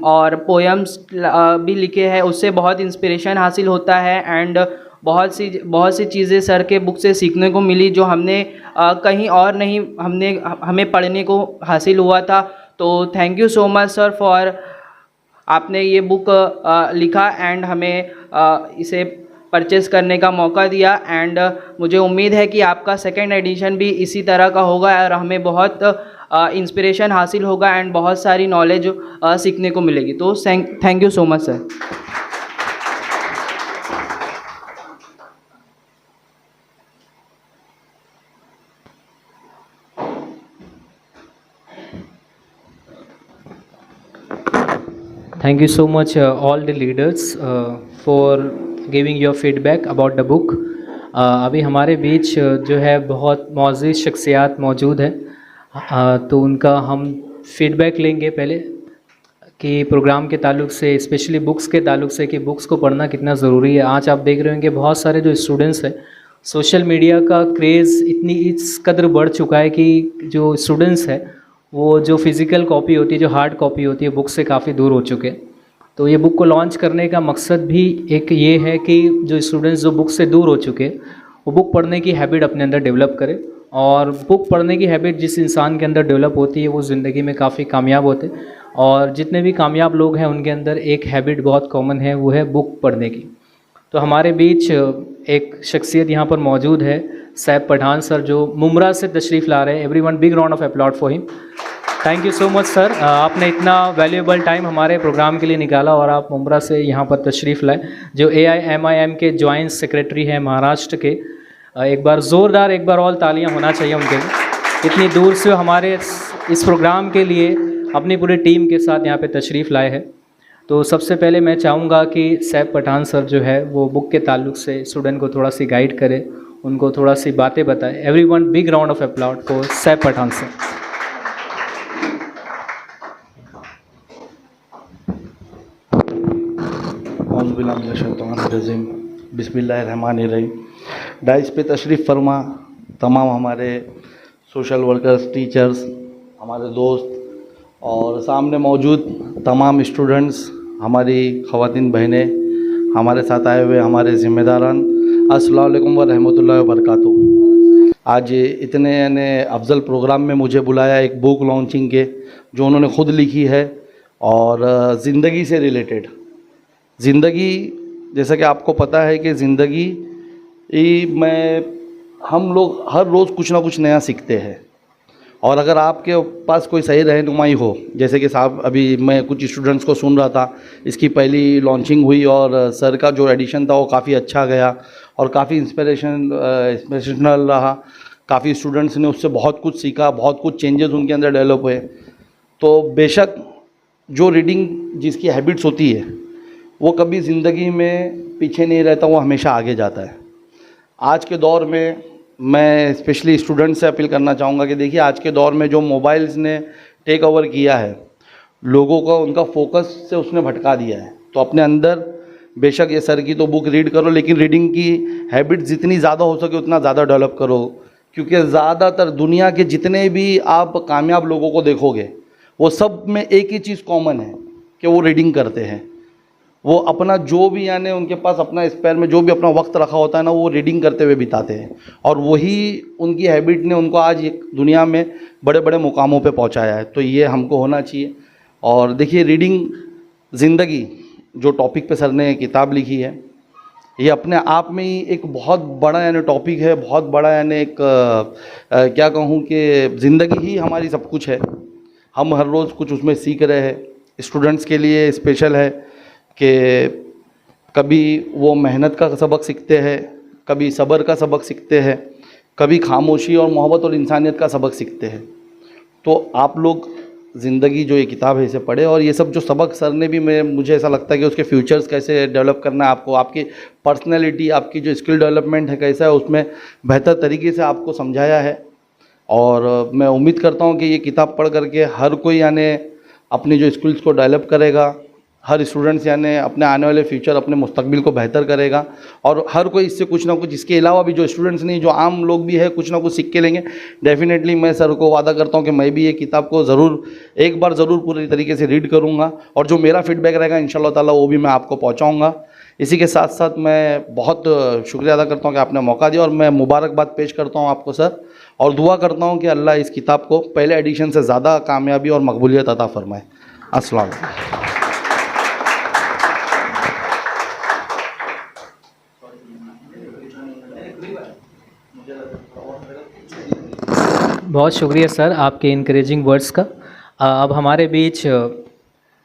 और पोएम्स भी लिखे हैं, उससे बहुत इंस्पिरेशन हासिल होता है। एंड बहुत सी चीज़ें सर के बुक से सीखने को मिली जो हमने कहीं और नहीं हमें पढ़ने को हासिल हुआ था। तो thank you so much sir for आपने ये बुक लिखा एंड हमें इसे परचेज़ करने का मौका दिया। एंड मुझे उम्मीद है कि आपका सेकंड एडिशन भी इसी तरह का होगा और हमें बहुत इंस्पिरेशन हासिल होगा एंड बहुत सारी नॉलेज सीखने को मिलेगी। तो thank you so much sir. Thank you so much all the leaders for giving your feedback about the book. अभी हमारे बीच जो है बहुत मौजूद शख्सियात मौजूद है, तो उनका हम फीडबैक लेंगे पहले कि प्रोग्राम के ताल्लुक से, स्पेशली बुक्स के ताल्लुक से, कि बुक्स को पढ़ना कितना ज़रूरी है। आज आप देख रहे होंगे बहुत सारे जो स्टूडेंट्स हैं, सोशल मीडिया का क्रेज़ इस कदर बढ़ चुका है कि जो स्टूडेंट्स हैं वो जो फिज़िकल कॉपी होती है, जो हार्ड कॉपी होती है, बुक से काफ़ी दूर हो चुके हैं। तो ये बुक को लॉन्च करने का मकसद भी एक ये है कि जो स्टूडेंट्स जो बुक से दूर हो चुके हैं वो बुक पढ़ने की हैबिट अपने अंदर डेवलप करें। और बुक पढ़ने की हैबिट जिस इंसान के अंदर डेवलप होती है वो ज़िंदगी में काफ़ी कामयाब होते हैं। और जितने भी कामयाब लोग हैं उनके अंदर एक हैबिट बहुत कॉमन है, वो है बुक पढ़ने की। तो हमारे बीच एक शख्सियत यहाँ पर मौजूद है, सैफ पठान सर, जो मुमरा से तशरीफ़ ला रहे हैं। Everyone big round of applause for him. Thank you so much sir, आपने इतना वैल्यूएबल टाइम हमारे प्रोग्राम के लिए निकाला और आप मुमरा से यहाँ पर तशरीफ़ लाए, जो AIMIM के जॉइंट सेक्रेटरी हैं महाराष्ट्र के। एक बार ज़ोरदार एक बार और तालियां होना चाहिए उनके लिए। इतनी दूर से हमारे इस प्रोग्राम के लिए अपनी पूरी टीम के साथ यहाँ पे तशरीफ़ लाए हैं। तो सबसे पहले मैं चाहूँगा कि सैफ पठान सर जो है वो बुक के ताल्लुक से स्टूडेंट को थोड़ा सी गाइड करें, उनको थोड़ा सी बातें बताएं। Everyone big round of applause for Saif Pathan sir. बिस्मिल्लाहिर्रहमानिर्रहीम। डाइस पे तशरीफ़ फरमा तमाम हमारे सोशल वर्कर्स, टीचर्स, हमारे दोस्त और सामने मौजूद तमाम स्टूडेंट्स, हमारी ख़वातीन बहनें, हमारे साथ आए हुए हमारे ज़िम्मेदारान, अस्सलाम वालेकुम व रहमतुल्लाहि व बरकातुहू। आज इतने अफजल प्रोग्राम में मुझे बुलाया एक बुक लॉन्चिंग के, जो उन्होंने ख़ुद लिखी है और ज़िंदगी से रिलेटेड। ज़िंदगी, जैसा कि आपको पता है कि ज़िंदगी में हम लोग हर रोज़ कुछ ना कुछ नया सीखते हैं। और अगर आपके पास कोई सही रहनुमाई हो, जैसे कि साहब अभी मैं कुछ स्टूडेंट्स को सुन रहा था, इसकी पहली लॉन्चिंग हुई और सर का जो एडिशन था वो काफ़ी अच्छा गया और काफ़ी इंस्पिरेशनल रहा। काफ़ी स्टूडेंट्स ने उससे बहुत कुछ सीखा, बहुत कुछ चेंजेस उनके अंदर डेवलप हुए। तो बेशक जो रीडिंग जिसकी हैबिट्स होती है वो कभी ज़िंदगी में पीछे नहीं रहता, वो हमेशा आगे जाता है। आज के दौर में मैं स्पेशली स्टूडेंट्स से अपील करना चाहूँगा कि देखिए, आज के दौर में जो मोबाइल्स ने टेक ओवर किया है, लोगों को उनका फोकस से उसने भटका दिया है। तो अपने अंदर बेशक ये सर की तो बुक रीड करो, लेकिन रीडिंग की हैबिट जितनी ज़्यादा हो सके उतना ज़्यादा डेवलप करो। क्योंकि ज़्यादातर दुनिया के जितने भी आप कामयाब लोगों को देखोगे, वो सब में एक ही चीज़ कॉमन है कि वो रीडिंग करते हैं। वो अपना जो भी यानी उनके पास अपना स्पेयर में जो भी अपना वक्त रखा होता है ना, वो रीडिंग करते हुए बिताते हैं। और वही उनकी हैबिट ने उनको आज एक दुनिया में बड़े बड़े मुकामों पे पहुंचाया है। तो ये हमको होना चाहिए। और देखिए, रीडिंग ज़िंदगी जो टॉपिक पे सर ने किताब लिखी है, ये अपने आप में ही एक बहुत बड़ा यानी टॉपिक है, बहुत बड़ा यानी एक क्या कहूँ कि ज़िंदगी ही हमारी सब कुछ है। हम हर रोज़ कुछ उसमें सीख रहे हैं। स्टूडेंट्स के लिए स्पेशल है कि कभी वो मेहनत का सबक सीखते हैं, कभी सब्र का सबक सीखते हैं, कभी खामोशी और मोहब्बत और इंसानियत का सबक सीखते हैं। तो आप लोग ज़िंदगी जो ये किताब है इसे पढ़े, और ये सब जो सबक सर ने भी मुझे ऐसा लगता है कि उसके फ्यूचर्स कैसे डेवलप करना है आपको, आपकी पर्सनैलिटी, आपकी जो स्किल डेवलपमेंट है कैसा है, उसमें बेहतर तरीके से आपको समझाया है। और मैं उम्मीद करता हूँ कि ये किताब पढ़ करके हर कोई यानी अपनी जो स्किल्स को डेवलप करेगा, हर स्टूडेंट्स यानी अपने आने वाले फ्यूचर, अपने मुस्तकबिल को बेहतर करेगा, और हर कोई इससे कुछ ना कुछ, इसके अलावा भी जो स्टूडेंट्स नहीं, जो आम लोग भी है, कुछ ना कुछ सीख के लेंगे। डेफिनेटली मैं सर को वादा करता हूँ कि मैं भी ये किताब को ज़रूर एक बार ज़रूर पूरी तरीके से रीड करूँगा, और जो मेरा फीडबैक रहेगा इंशाल्लाह ताला वो भी मैं आपको पहुँचाऊँगा। इसी के साथ साथ मैं बहुत शुक्रिया अदा करता हूँ कि आपने मौका दिया, और मैं मुबारकबाद पेश करता हूँ आपको सर, और दुआ करता हूँ कि अल्लाह इस किताब को पहले एडिशन से ज़्यादा कामयाबी और मकबूलियत अता फरमाए। अस्सलाम वालेकुम। बहुत शुक्रिया सर आपके इनकरेजिंग वर्ड्स का। अब हमारे बीच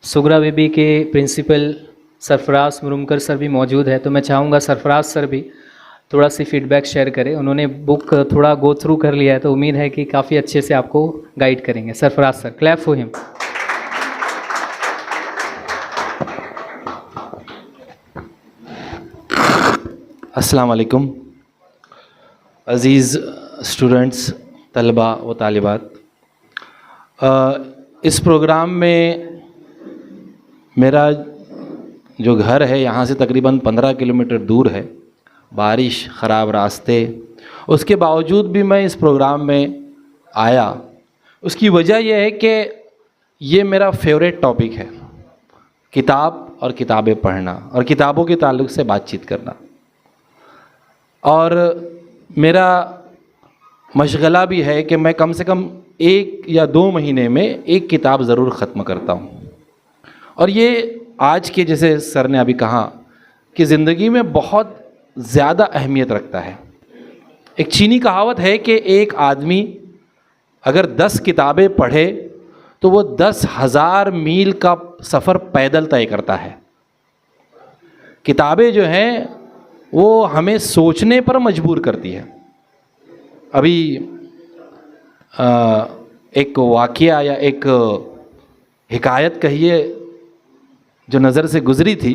सुगरा बीबी के प्रिंसिपल सरफराज मुरुमकर सर भी मौजूद है, तो मैं चाहूँगा सरफराज सर भी थोड़ा सी फीडबैक शेयर करें। उन्होंने बुक थोड़ा गो थ्रू कर लिया है, तो उम्मीद है कि काफ़ी अच्छे से आपको गाइड करेंगे। Sarfaraz sir, clap for him. अस्सलाम वालेकुम अज़ीज़ स्टूडेंट्स, तलबा व तालिबात। इस प्रोग्राम में मेरा जो घर है यहाँ से तकरीबन 15 किलोमीटर दूर है। बारिश, ख़राब रास्ते, उसके बावजूद भी मैं इस प्रोग्राम में आया। उसकी वजह यह है कि ये मेरा फेवरेट टॉपिक है, किताब और किताबें पढ़ना और किताबों के ताल्लुक़ से बातचीत करना। और मेरा मशगला भी है कि मैं कम से कम 1 या 2 महीने में एक किताब ज़रूर ख़त्म करता हूँ। और ये आज के, जैसे सर ने अभी कहा, कि ज़िंदगी में बहुत ज़्यादा अहमियत रखता है। एक चीनी कहावत है कि एक आदमी अगर 10 किताबें पढ़े तो वो 10,000 मील का सफ़र पैदल तय करता है। किताबें जो हैं वो हमें सोचने पर मजबूर करती है। अभी एक वाक़या या एक हिकायत कहिए जो नज़र से गुज़री थी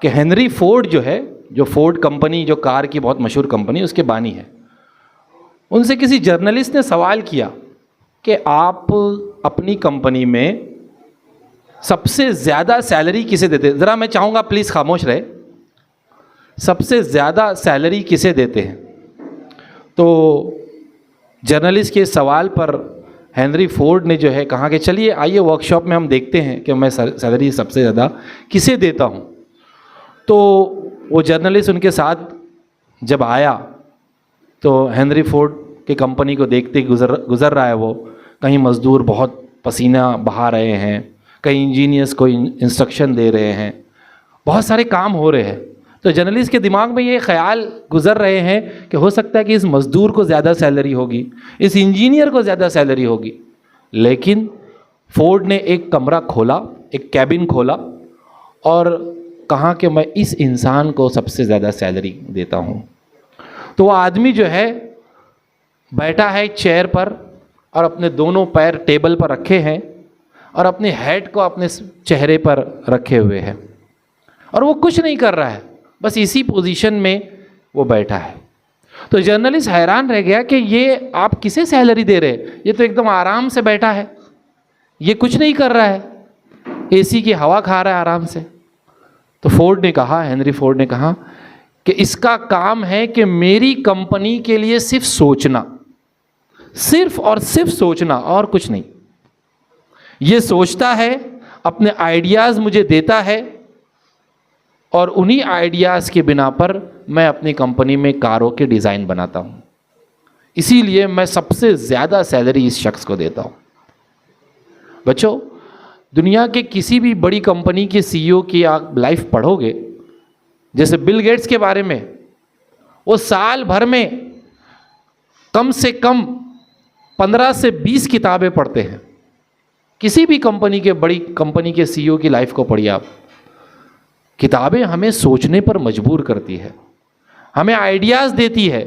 कि हेनरी फोर्ड जो है, जो फोर्ड कंपनी, जो कार की बहुत मशहूर कंपनी, उसके बानी है, उनसे किसी जर्नलिस्ट ने सवाल किया कि आप अपनी कंपनी में सबसे ज़्यादा सैलरी किसे देते हैं? ज़रा मैं चाहूँगा प्लीज़ खामोश रहे। सबसे ज़्यादा सैलरी किसे देते हैं? तो जर्नलिस्ट के सवाल पर हेनरी फोर्ड ने जो है कहा कि चलिए आइए वर्कशॉप में हम देखते हैं कि मैं सैलरी सबसे ज़्यादा किसे देता हूँ। तो वो जर्नलिस्ट उनके साथ जब आया तो हेनरी फोर्ड की कंपनी को देखते गुज़र रहा है वो। कहीं मज़दूर बहुत पसीना बहा रहे हैं, कहीं इंजीनियर्स को इंस्ट्रक्शन दे रहे हैं, बहुत सारे काम हो रहे हैं। तो जर्नलिस्ट के दिमाग में ये ख्याल गुज़र रहे हैं कि हो सकता है कि इस मज़दूर को ज़्यादा सैलरी होगी, इस इंजीनियर को ज़्यादा सैलरी होगी। लेकिन फोर्ड ने एक कमरा खोला, एक कैबिन खोला और कहा कि मैं इस इंसान को सबसे ज़्यादा सैलरी देता हूँ। तो वो आदमी जो है बैठा है चेयर पर और अपने दोनों पैर टेबल पर रखे हैं और अपने हेड को अपने चेहरे पर रखे हुए है और वो कुछ नहीं कर रहा है, बस इसी पोजीशन में वो बैठा है। तो जर्नलिस्ट हैरान रह गया कि ये आप किसे सैलरी दे रहे हैं? ये तो एकदम आराम से बैठा है, ये कुछ नहीं कर रहा है, एसी की हवा खा रहा है आराम से। तो फोर्ड ने कहा, हेनरी फोर्ड ने कहा कि इसका काम है कि मेरी कंपनी के लिए सिर्फ सोचना, सिर्फ और सिर्फ सोचना और कुछ नहीं। ये सोचता है, अपने आइडियाज़ मुझे देता है और उन्हीं आइडियाज़ के बिना पर मैं अपनी कंपनी में कारों के डिज़ाइन बनाता हूँ। इसीलिए मैं सबसे ज़्यादा सैलरी इस शख्स को देता हूँ। बच्चों, दुनिया के किसी भी बड़ी कंपनी के सीईओ की आप लाइफ पढ़ोगे, जैसे बिल गेट्स के बारे में, वो साल भर में कम से कम 15 से 20 किताबें पढ़ते हैं। किसी भी कंपनी के, बड़ी कंपनी के सीईओ की लाइफ को पढ़िए आप। किताबें हमें सोचने पर मजबूर करती है, हमें आइडियाज़ देती है।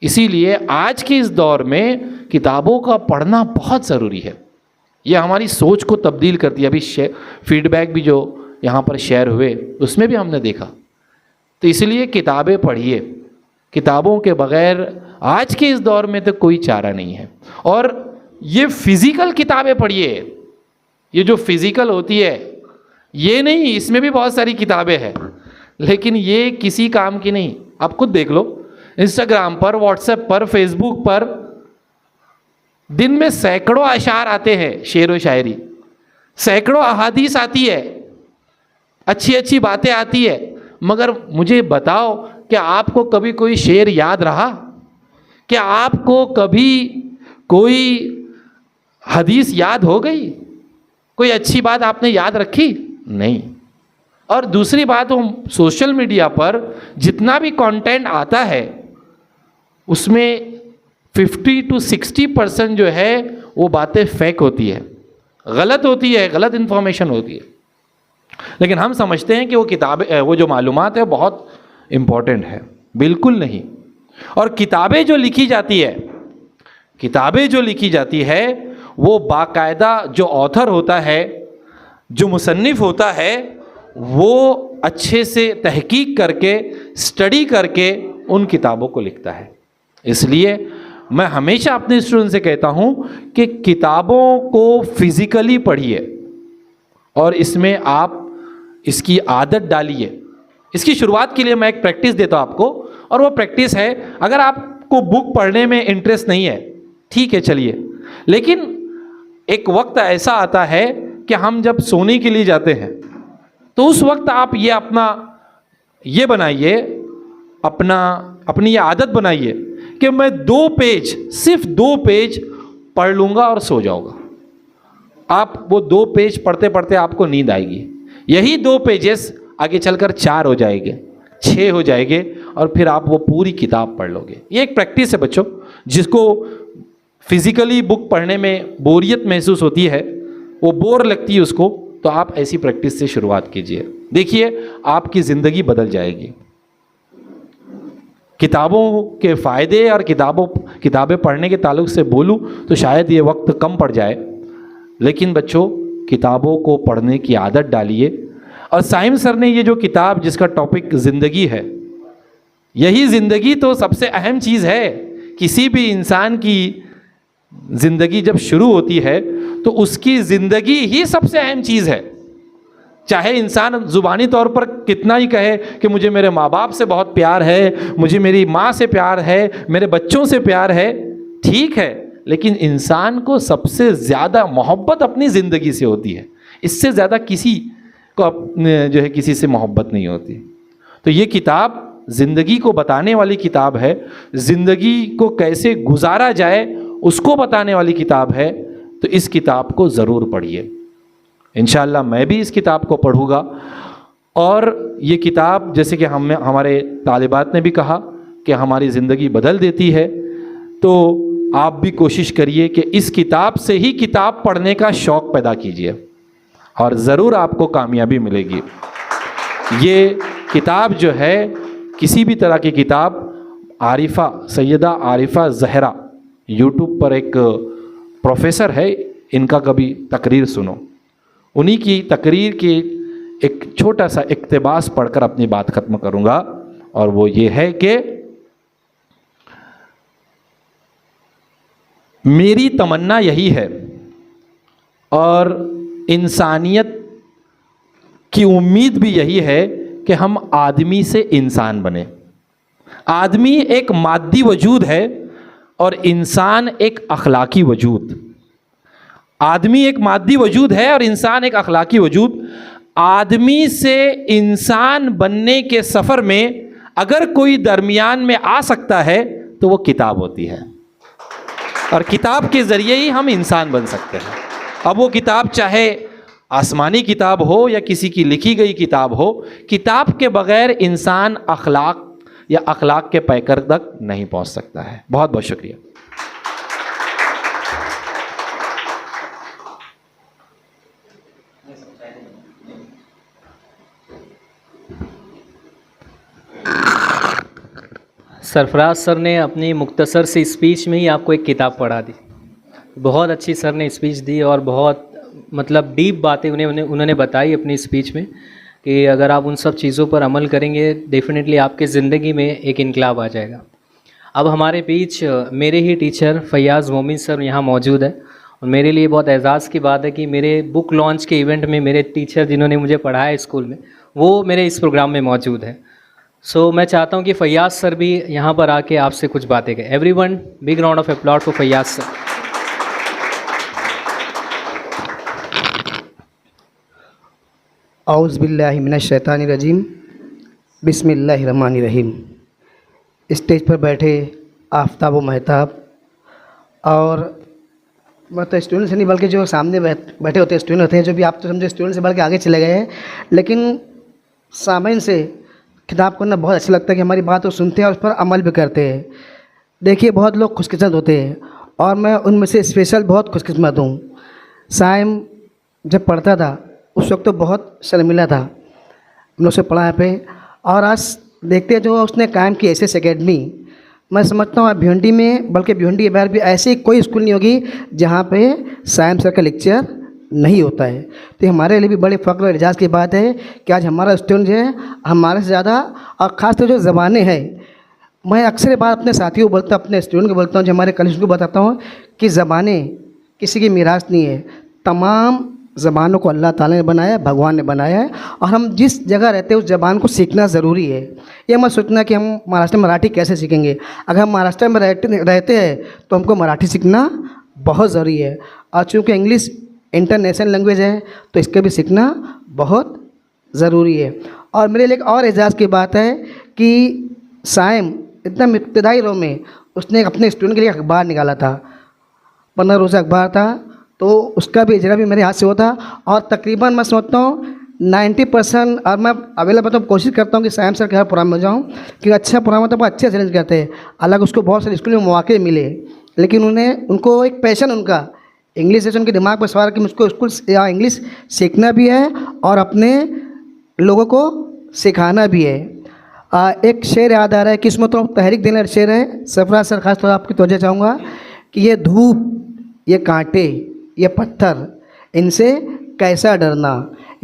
इसीलिए आज के इस दौर में किताबों का पढ़ना बहुत ज़रूरी है। ये हमारी सोच को तब्दील करती है। अभी फीडबैक भी जो यहाँ पर शेयर हुए उसमें भी हमने देखा। तो इसलिए किताबें पढ़िए, किताबों के बगैर आज के इस दौर में तो कोई चारा नहीं है। और ये फिज़िकल किताबें पढ़िए, ये जो फिज़िकल होती है ये नहीं, इसमें भी बहुत सारी किताबें हैं लेकिन ये किसी काम की नहीं। आप खुद देख लो, इंस्टाग्राम पर, व्हाट्सएप पर, फेसबुक पर दिन में सैकड़ों अशार आते हैं, शेर व शायरी, सैकड़ों अहादीस आती है, अच्छी अच्छी बातें आती है, मगर मुझे बताओ क्या आपको कभी कोई शेर याद रहा? क्या आपको कभी कोई हदीस याद हो गई? कोई अच्छी बात आपने याद रखी? नहीं। और दूसरी बात, वो सोशल मीडिया पर जितना भी कंटेंट आता है उसमें 50 to 60% जो है वो बातें फेक होती है, गलत होती है, गलत इन्फॉर्मेशन होती है। लेकिन हम समझते हैं कि वो किताबें, वो जो मालूमात है बहुत इम्पोर्टेंट है। बिल्कुल नहीं। और किताबें जो लिखी जाती है, किताबें जो लिखी जाती है वो बाकायदा जो ऑथर होता है, जो मुसन्निफ होता है, वो अच्छे से तहकीक करके, स्टडी करके उन किताबों को लिखता है। इसलिए मैं हमेशा अपने स्टूडेंट से कहता हूं कि किताबों को फिजिकली पढ़िए और इसमें आप इसकी आदत डालिए। इसकी शुरुआत के लिए मैं एक प्रैक्टिस देता हूं आपको, और वो प्रैक्टिस है, अगर आपको बुक पढ़ने में इंटरेस्ट नहीं है, ठीक है चलिए, लेकिन एक वक्त ऐसा आता है कि हम जब सोने के लिए जाते हैं तो उस वक्त आप ये बनाइए, अपनी ये आदत बनाइए कि मैं 2 पेज, सिर्फ 2 पेज पढ़ लूँगा और सो जाऊँगा। आप वो 2 पेज पढ़ते पढ़ते आपको नींद आएगी। यही 2 पेजेस आगे चलकर 4 हो जाएंगे, 6 हो जाएंगे, और फिर आप वो पूरी किताब पढ़ लोगे। ये एक प्रैक्टिस है बच्चों। जिसको फिजिकली बुक पढ़ने में बोरियत महसूस होती है, वो बोर लगती है उसको, तो आप ऐसी प्रैक्टिस से शुरुआत कीजिए। देखिए आपकी ज़िंदगी बदल जाएगी। किताबों के फ़ायदे और किताबें पढ़ने के ताल्लुक से बोलूं तो शायद ये वक्त कम पड़ जाए, लेकिन बच्चों किताबों को पढ़ने की आदत डालिए। और साइम सर ने ये जो किताब जिसका टॉपिक ज़िंदगी है, यही ज़िंदगी तो सबसे अहम चीज़ है। किसी भी इंसान की ज़िंदगी जब शुरू होती है तो उसकी ज़िंदगी ही सबसे अहम चीज़ है। चाहे इंसान ज़ुबानी तौर पर कितना ही कहे कि मुझे मेरे माँ बाप से बहुत प्यार है, मुझे मेरी माँ से प्यार है, मेरे बच्चों से प्यार है, ठीक है, लेकिन इंसान को सबसे ज़्यादा मोहब्बत अपनी ज़िंदगी से होती है। इससे ज़्यादा किसी को जो है किसी से मोहब्बत नहीं होती। तो ये किताब ज़िंदगी को बताने वाली किताब है, ज़िंदगी को कैसे गुजारा जाए उसको बताने वाली किताब है। तो इस किताब को ज़रूर पढ़िए। इंशाअल्लाह मैं भी इस किताब को पढ़ूँगा। और ये किताब जैसे कि हमारे तालिबात ने भी कहा कि हमारी ज़िंदगी बदल देती है, तो आप भी कोशिश करिए कि इस किताब से ही किताब पढ़ने का शौक़ पैदा कीजिए और ज़रूर आपको कामयाबी मिलेगी। ये किताब जो है, किसी भी तरह की किताब, सैयदा आरिफा ज़हरा, यूट्यूब पर एक प्रोफेसर है, इनका कभी तकरीर सुनो। उन्हीं की तकरीर की एक छोटा सा इक़्तिबास पढ़कर अपनी बात ख़त्म करूँगा, और वो ये है कि मेरी तमन्ना यही है और इंसानियत की उम्मीद भी यही है कि हम आदमी से इंसान बने। आदमी एक मादी वजूद है और इंसान एक अखलाकी वजूद। आदमी एक मादी वजूद है और इंसान एक अखलाकी वजूद। आदमी से इंसान बनने के सफ़र में अगर कोई दरमियान में आ सकता है तो वो किताब होती है, और किताब के ज़रिए ही हम इंसान बन सकते हैं। अब वो किताब चाहे आसमानी किताब हो या किसी की लिखी गई किताब हो, किताब के बग़ैर इंसान अखलाक या अखलाक के पैकर तक नहीं पहुंच सकता है। बहुत बहुत शुक्रिया। सरफराज सर ने अपनी मुख्तसर सी स्पीच में ही आपको एक किताब पढ़ा दी। बहुत अच्छी सर ने स्पीच दी और बहुत मतलब डीप बातें उन्होंने बताई अपनी स्पीच में कि अगर आप उन सब चीज़ों पर अमल करेंगे डेफिनेटली आपके ज़िंदगी में एक इनकलाब आ जाएगा। अब हमारे बीच मेरे ही टीचर फैयाज़ मोमिन सर यहाँ मौजूद है और मेरे लिए बहुत एजाज़ की बात है कि मेरे बुक लॉन्च के इवेंट में मेरे टीचर जिन्होंने मुझे पढ़ाया स्कूल में वो मेरे इस प्रोग्राम में मौजूद है। सो मैं चाहता हूँ कि फैयाज़ सर भी यहाँ पर आके आपसे कुछ बातें करें। Everyone big round of applause for Faiyaz sir. औज़ बिल्लाहि मिनश शैतानिर रजीम बिस्मिल्लाहिर रहमानिर रहीम। स्टेज पर बैठे आफ्ताब व महताब और मतलब स्टूडेंट से नहीं बल्कि जो सामने बैठे होते हैं स्टूडेंट होते हैं, जो भी आप तो समझे स्टूडेंट से बढ़ के आगे चले गए हैं, लेकिन सामईन से खिताब करना बहुत अच्छा लगता है कि हमारी बात को सुनते हैं और उस पर अमल भी करते हैं। देखिए बहुत लोग खुशकिस्मत होते हैं और मैं उनमें से स्पेशल बहुत खुशकिस्मत हूँ। साइम जब पढ़ता था उस वक्त तो बहुत शर्मिला था, हम लोग से पढ़ा पे, और आज देखते हैं जो उसने कायम की एसएस एकेडमी। मैं समझता हूँ भिवंडी में बल्कि भिवंडी के बाहर भी ऐसी कोई स्कूल नहीं होगी जहाँ पे साइम सर का लेक्चर नहीं होता है। तो हमारे लिए भी बड़े फ़ख्र और एजाज़ की बात है कि आज हमारा स्टूडेंट जो है हमारे से ज़्यादा, और ख़ास तौर जो ज़बानें हैं, मैं अक्सर ये बात अपने साथियों को बोलता हूँ, अपने स्टूडेंट को बोलता हूँ, जो हमारे कॉलेज को बताता हूँ कि ज़बानें किसी की मीरास नहीं है। तमाम ज़बानों को अल्लाह ताला ने बनाया है, भगवान ने बनाया है, और हम जिस जगह रहते हैं उस ज़बान को सीखना ज़रूरी है। ये मत सोचना कि हम महाराष्ट्र में मराठी कैसे सीखेंगे। अगर हम महाराष्ट्र में रहते हैं तो हमको मराठी सीखना बहुत ज़रूरी है, और चूँकि इंग्लिश इंटरनेशनल लैंग्वेज है तो इसके भी सीखना बहुत ज़रूरी है। और मेरे लिए एक और एजाज़ की बात है कि साइम एकदम इब्तदाई दौर में उसने अपने स्टूडेंट के लिए अखबार निकाला था, 15 रोज़ा अखबार था, तो उसका भी इजरा भी मेरे हाथ से होता, और तकरीबन मैं समझता हूँ 90%, और मैं अवेलेबल तो कोशिश करता हूँ कि साइम सर के हर प्रोग्राम में जाऊँ, क्योंकि अच्छा प्रोग्राम होता है, बहुत अच्छे अरेंज करते हैं। अलग उसको बहुत सारे स्कूल में मौके मिले, लेकिन उनको एक पैशन उनका इंग्लिश से उनके दिमाग पर सवार कि मुझको स्कूल या इंग्लिश सीखना भी है और अपने लोगों को सिखाना भी है। एक शेर याद आ रहा है, किस्मत को तहरीक देने वाला शेर है। सरफराज सर खास तौर आपकी तवज्जो चाहूँगा कि ये धूप, ये कांटे, ये पत्थर, इनसे कैसा डरना।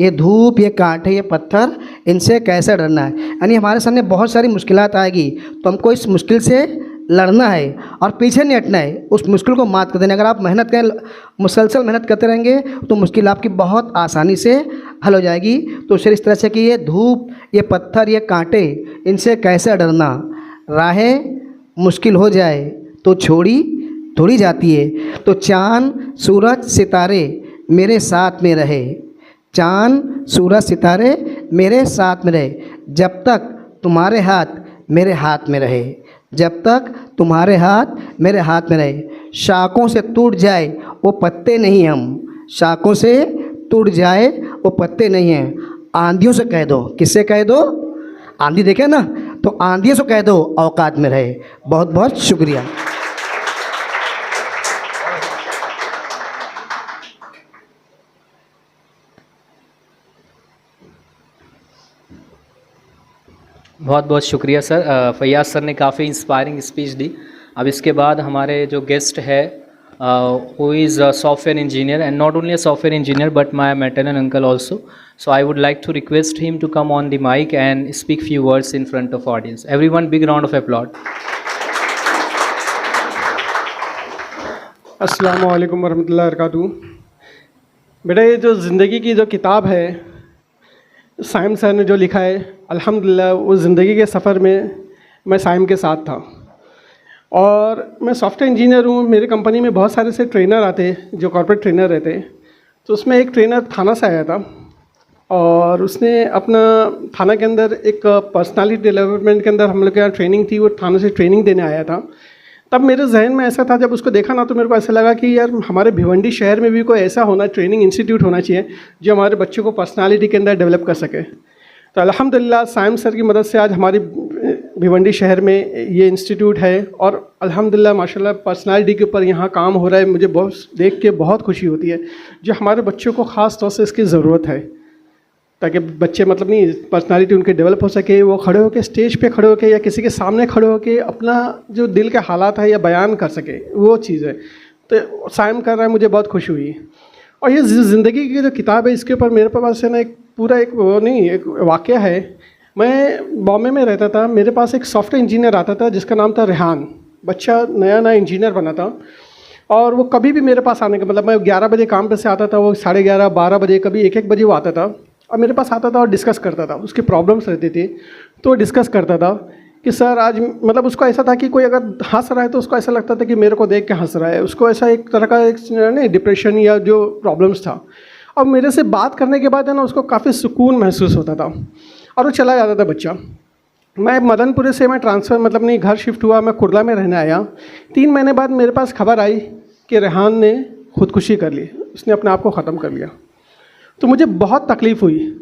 ये धूप, ये कांटे, ये पत्थर, इनसे कैसा डरना है। यानी हमारे सामने बहुत सारी मुश्किलात आएगी तो हमको इस मुश्किल से लड़ना है और पीछे नहीं हटना है, उस मुश्किल को मात कर देना। अगर आप मेहनत करें, मुसलसल मेहनत करते रहेंगे तो मुश्किल आपकी बहुत आसानी से हल हो जाएगी। तो शेर इस तरह से कि ये धूप, ये पत्थर, ये कांटे, इनसे कैसा डरना। राहें मुश्किल हो जाए तो थोड़ी जाती है, तो चाँद सूरज सितारे मेरे साथ में रहे। चाँद सूरज सितारे मेरे साथ में रहे, जब तक तुम्हारे हाथ मेरे हाथ में रहे। जब तक तुम्हारे हाथ मेरे हाथ में रहे। शाखों से टूट जाए वो पत्ते नहीं हम, शाखों से टूट जाए वो पत्ते नहीं हैं। आंधियों से कह दो, किससे कह दो? आंधी देखे ना, तो आंधियों से कह दो औकात में रहे। बहुत बहुत शुक्रिया। बहुत बहुत शुक्रिया सर। फैयाज़ सर ने काफ़ी इंस्पायरिंग स्पीच दी। अब इसके बाद हमारे जो गेस्ट है who is software engineer, and not only a software engineer but my maternal uncle also, so I would like to request him to come on the mike and speak few words in front of audience. Everyone big round of applause. अस्सलामु अलैकुम वरहमतुल्लाहि वबरकातुहू। बेटा ये जो ज़िंदगी की जो किताब है साइम सर ने जो लिखा है, अल्हम्दुलिल्लाह उस ज़िंदगी के सफ़र में मैं साइम के साथ था। और मैं सॉफ्टवेयर इंजीनियर हूँ। मेरे कंपनी में बहुत सारे से ट्रेनर आते हैं जो कॉर्पोरेट ट्रेनर रहते हैं। तो उसमें एक ट्रेनर थाना से आया था और उसने अपना थाना के अंदर एक पर्सनालिटी डेवलपमेंट के अंदर हम लोग के यहाँ ट्रेनिंग थी, वो थाना से ट्रेनिंग देने आया था। तब मेरे जहन में ऐसा था, जब उसको देखा ना तो मेरे को ऐसा लगा कि यार हमारे भिवंडी शहर में भी कोई ऐसा होना, ट्रेनिंग इंस्टीट्यूट होना चाहिए जो हमारे बच्चों को पर्सनालिटी के अंदर डेवलप कर सके। तो अल्हम्दुलिल्लाह साइम सर की मदद से आज हमारी भिवंडी शहर में ये इंस्टीट्यूट है और अल्हम्दुलिल्लाह माशाल्लाह पर्सनालिटी के ऊपर यहाँ काम हो रहा है। मुझे बहुत देख के बहुत खुशी होती है, जो हमारे बच्चों को ख़ास तौर से इसकी ज़रूरत है, ताकि बच्चे मतलब नहीं पर्सनालिटी उनके डेवलप हो सके, वो खड़े होकर स्टेज पे खड़े होकर या किसी के सामने खड़े होकर अपना जो दिल के हालात है या बयान कर सके, वो चीज़ है। तो साइम कर रहा है, मुझे बहुत खुशी हुई। और ये ज़िंदगी की जो किताब है इसके ऊपर मेरे पास है ना एक पूरा एक वो नहीं एक वाक़या है। मैं बॉम्बे में रहता था, मेरे पास एक सॉफ्टवेयर इंजीनियर आता था जिसका नाम था रेहान। बच्चा नया नया इंजीनियर बना था और वो कभी भी मेरे पास आने का मतलब मैं 11 बजे काम पे से आता था, वो 11:30 12 बजे कभी 1-1 बजे वो आता था और मेरे पास आता था और डिस्कस करता था। उसकी प्रॉब्लम्स रहती थी तो डिस्कस करता था कि सर आज मतलब उसको ऐसा था कि कोई अगर हंस रहा है तो उसको ऐसा लगता था कि मेरे को देख के हंस रहा है। उसको ऐसा एक तरह का एक नहीं डिप्रेशन या जो प्रॉब्लम्स था। और मेरे से बात करने के बाद है ना उसको काफ़ी सुकून महसूस होता था और वो चला जाता था बच्चा। मैं मदनपुरे से मैं ट्रांसफ़र मतलब नहीं घर शिफ्ट हुआ, मैं कुर्ला में रहने आया। 3 महीने बाद मेरे पास खबर आई कि रेहान ने ख़ुदकुशी कर ली, उसने अपने आप को ख़त्म कर लिया। तो मुझे बहुत तकलीफ़ हुई,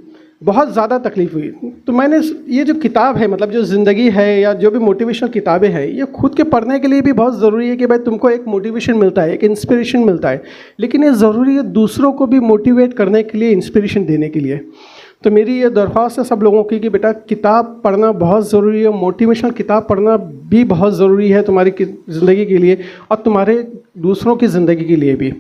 बहुत ज़्यादा तकलीफ़ हुई। तो मैंने ये जो किताब है मतलब जो ज़िंदगी है या जो भी मोटिवेशनल किताबें हैं ये खुद के पढ़ने के लिए भी बहुत ज़रूरी है कि भाई तुमको एक मोटिवेशन मिलता है, एक इंस्पिरेशन मिलता है, लेकिन ये ज़रूरी है दूसरों को भी मोटिवेट करने के लिए, इंस्पिरेशन देने के लिए। तो मेरी ये दरख्वास्त है सब लोगों की कि बेटा किताब पढ़ना बहुत ज़रूरी है, मोटिवेशनल किताब पढ़ना भी बहुत ज़रूरी है तुम्हारी ज़िंदगी के लिए और तुम्हारे दूसरों की ज़िंदगी के लिए भी।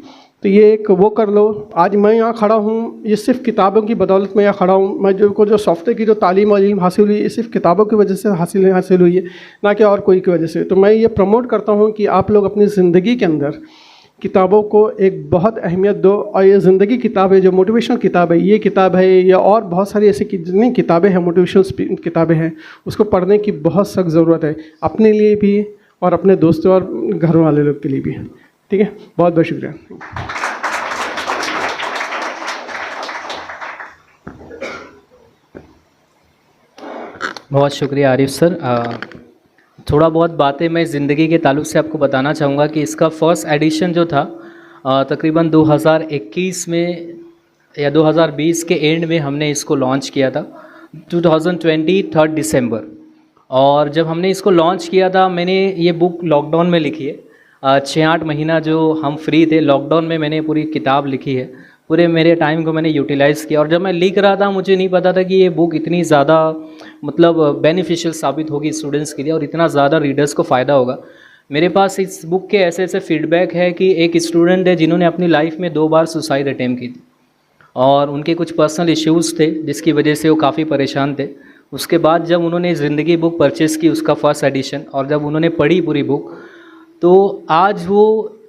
तो ये एक वो कर लो। आज मैं यहाँ खड़ा हूँ ये सिर्फ़ किताबों की बदौलत में यहाँ खड़ा हूँ। मैं जो सॉफ्टवेयर की जो तालीम और इल्म हासिल हुई ये सिर्फ किताबों की वजह से हासिल हुई है, ना कि और कोई की वजह से। तो मैं ये प्रमोट करता हूँ कि आप लोग अपनी ज़िंदगी के अंदर किताबों को एक बहुत अहमियत दो। और ये ज़िंदगी किताब है जो मोटिवेशनल किताब है, ये किताब है या और बहुत सारी ऐसी जितनी किताबें हैं मोटिवेशनल किताबें हैं उसको पढ़ने की बहुत सख्त ज़रूरत है, अपने लिए भी और अपने दोस्तों और घर वाले लोग के लिए भी। ठीक है, बहुत बहुत शुक्रिया। बहुत शुक्रिया आरिफ सर। थोड़ा बहुत बातें मैं ज़िंदगी के ताल्लुक से आपको बताना चाहूँगा कि इसका फर्स्ट एडिशन जो था तकरीबन 2021 में या 2020 के एंड में हमने इसको लॉन्च किया था, 2020 3 दिसंबर। और जब हमने इसको लॉन्च किया था मैंने ये बुक लॉकडाउन में लिखी है। 6-8 महीना जो हम फ्री थे लॉकडाउन में मैंने पूरी किताब लिखी है, पूरे मेरे टाइम को मैंने यूटिलाइज़ किया। और जब मैं लिख रहा था मुझे नहीं पता था कि ये बुक इतनी ज़्यादा मतलब बेनिफिशियल साबित होगी स्टूडेंट्स के लिए और इतना ज़्यादा रीडर्स को फ़ायदा होगा। मेरे पास इस बुक के ऐसे ऐसे फीडबैक है कि एक स्टूडेंट है जिन्होंने अपनी लाइफ में 2 बार सुसाइड अटैम्प्ट की थी और उनके कुछ पर्सनल इश्यूज़ थे जिसकी वजह से वो काफ़ी परेशान थे। उसके बाद जब उन्होंने ज़िंदगी बुक परचेज़ की उसका फर्स्ट एडिशन और जब उन्होंने पढ़ी पूरी बुक तो आज वो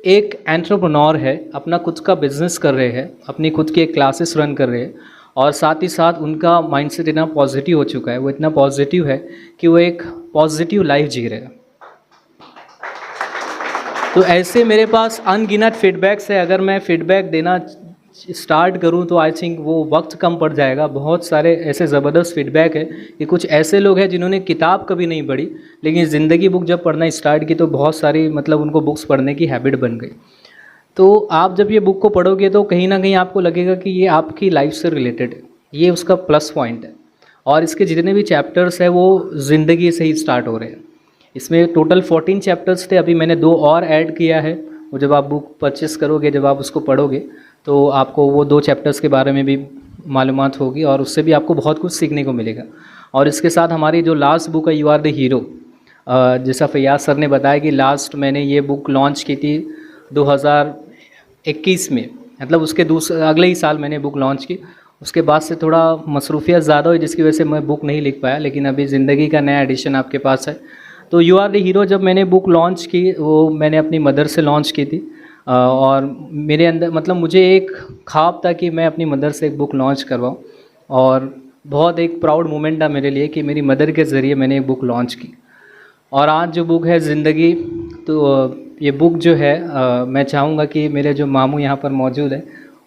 एक एंटरप्रेन्योर है, अपना खुद का बिज़नेस कर रहे हैं, अपनी खुद की एक क्लासेस रन कर रहे हैं और साथ ही साथ उनका माइंडसेट इतना पॉजिटिव हो चुका है, वो इतना पॉजिटिव है कि वो एक पॉजिटिव लाइफ जी रहे हैं। तो ऐसे मेरे पास अनगिनत फीडबैक्स है। अगर मैं फ़ीडबैक देना स्टार्ट करूं तो आई थिंक वो वक्त कम पड़ जाएगा। बहुत सारे ऐसे ज़बरदस्त फीडबैक है कि कुछ ऐसे लोग हैं जिन्होंने किताब कभी नहीं पढ़ी लेकिन ज़िंदगी बुक जब पढ़ना स्टार्ट की तो बहुत सारी मतलब उनको बुक्स पढ़ने की हैबिट बन गई। तो आप जब ये बुक को पढ़ोगे तो कहीं ना कहीं आपको लगेगा कि ये आपकी लाइफ से रिलेटेड है, ये उसका प्लस पॉइंट है। और इसके जितने भी चैप्टर्स हैं वो ज़िंदगी से ही स्टार्ट हो रहे हैं। इसमें टोटल 14 चैप्टर्स थे, अभी मैंने 2 और ऐड किया है। वो जब आप बुक परचेस करोगे, जब आप उसको पढ़ोगे तो आपको वो 2 चैप्टर्स के बारे में भी मालूमात होगी और उससे भी आपको बहुत कुछ सीखने को मिलेगा। और इसके साथ हमारी जो लास्ट बुक है यू आर द हीरो, जैसा फैयाज सर ने बताया कि लास्ट मैंने ये बुक लॉन्च की थी 2021 में, मतलब उसके अगले ही साल मैंने बुक लॉन्च की। उसके बाद से थोड़ा मसरूफियत ज़्यादा हुई जिसकी वजह से मैं बुक नहीं लिख पाया, लेकिन अभी ज़िंदगी का नया एडिशन आपके पास है। तो यू आर द हीरो जब मैंने बुक लॉन्च की वो मैंने अपनी मदर से लॉन्च की थी और मेरे अंदर मतलब मुझे एक ख्वाब था कि मैं अपनी मदर से एक बुक लॉन्च करवाऊँ और बहुत एक प्राउड मोमेंट था मेरे लिए कि मेरी मदर के ज़रिए मैंने एक बुक लॉन्च की। और आज जो बुक है ज़िंदगी, तो ये बुक जो है मैं चाहूँगा कि मेरे जो मामू यहाँ पर मौजूद हैं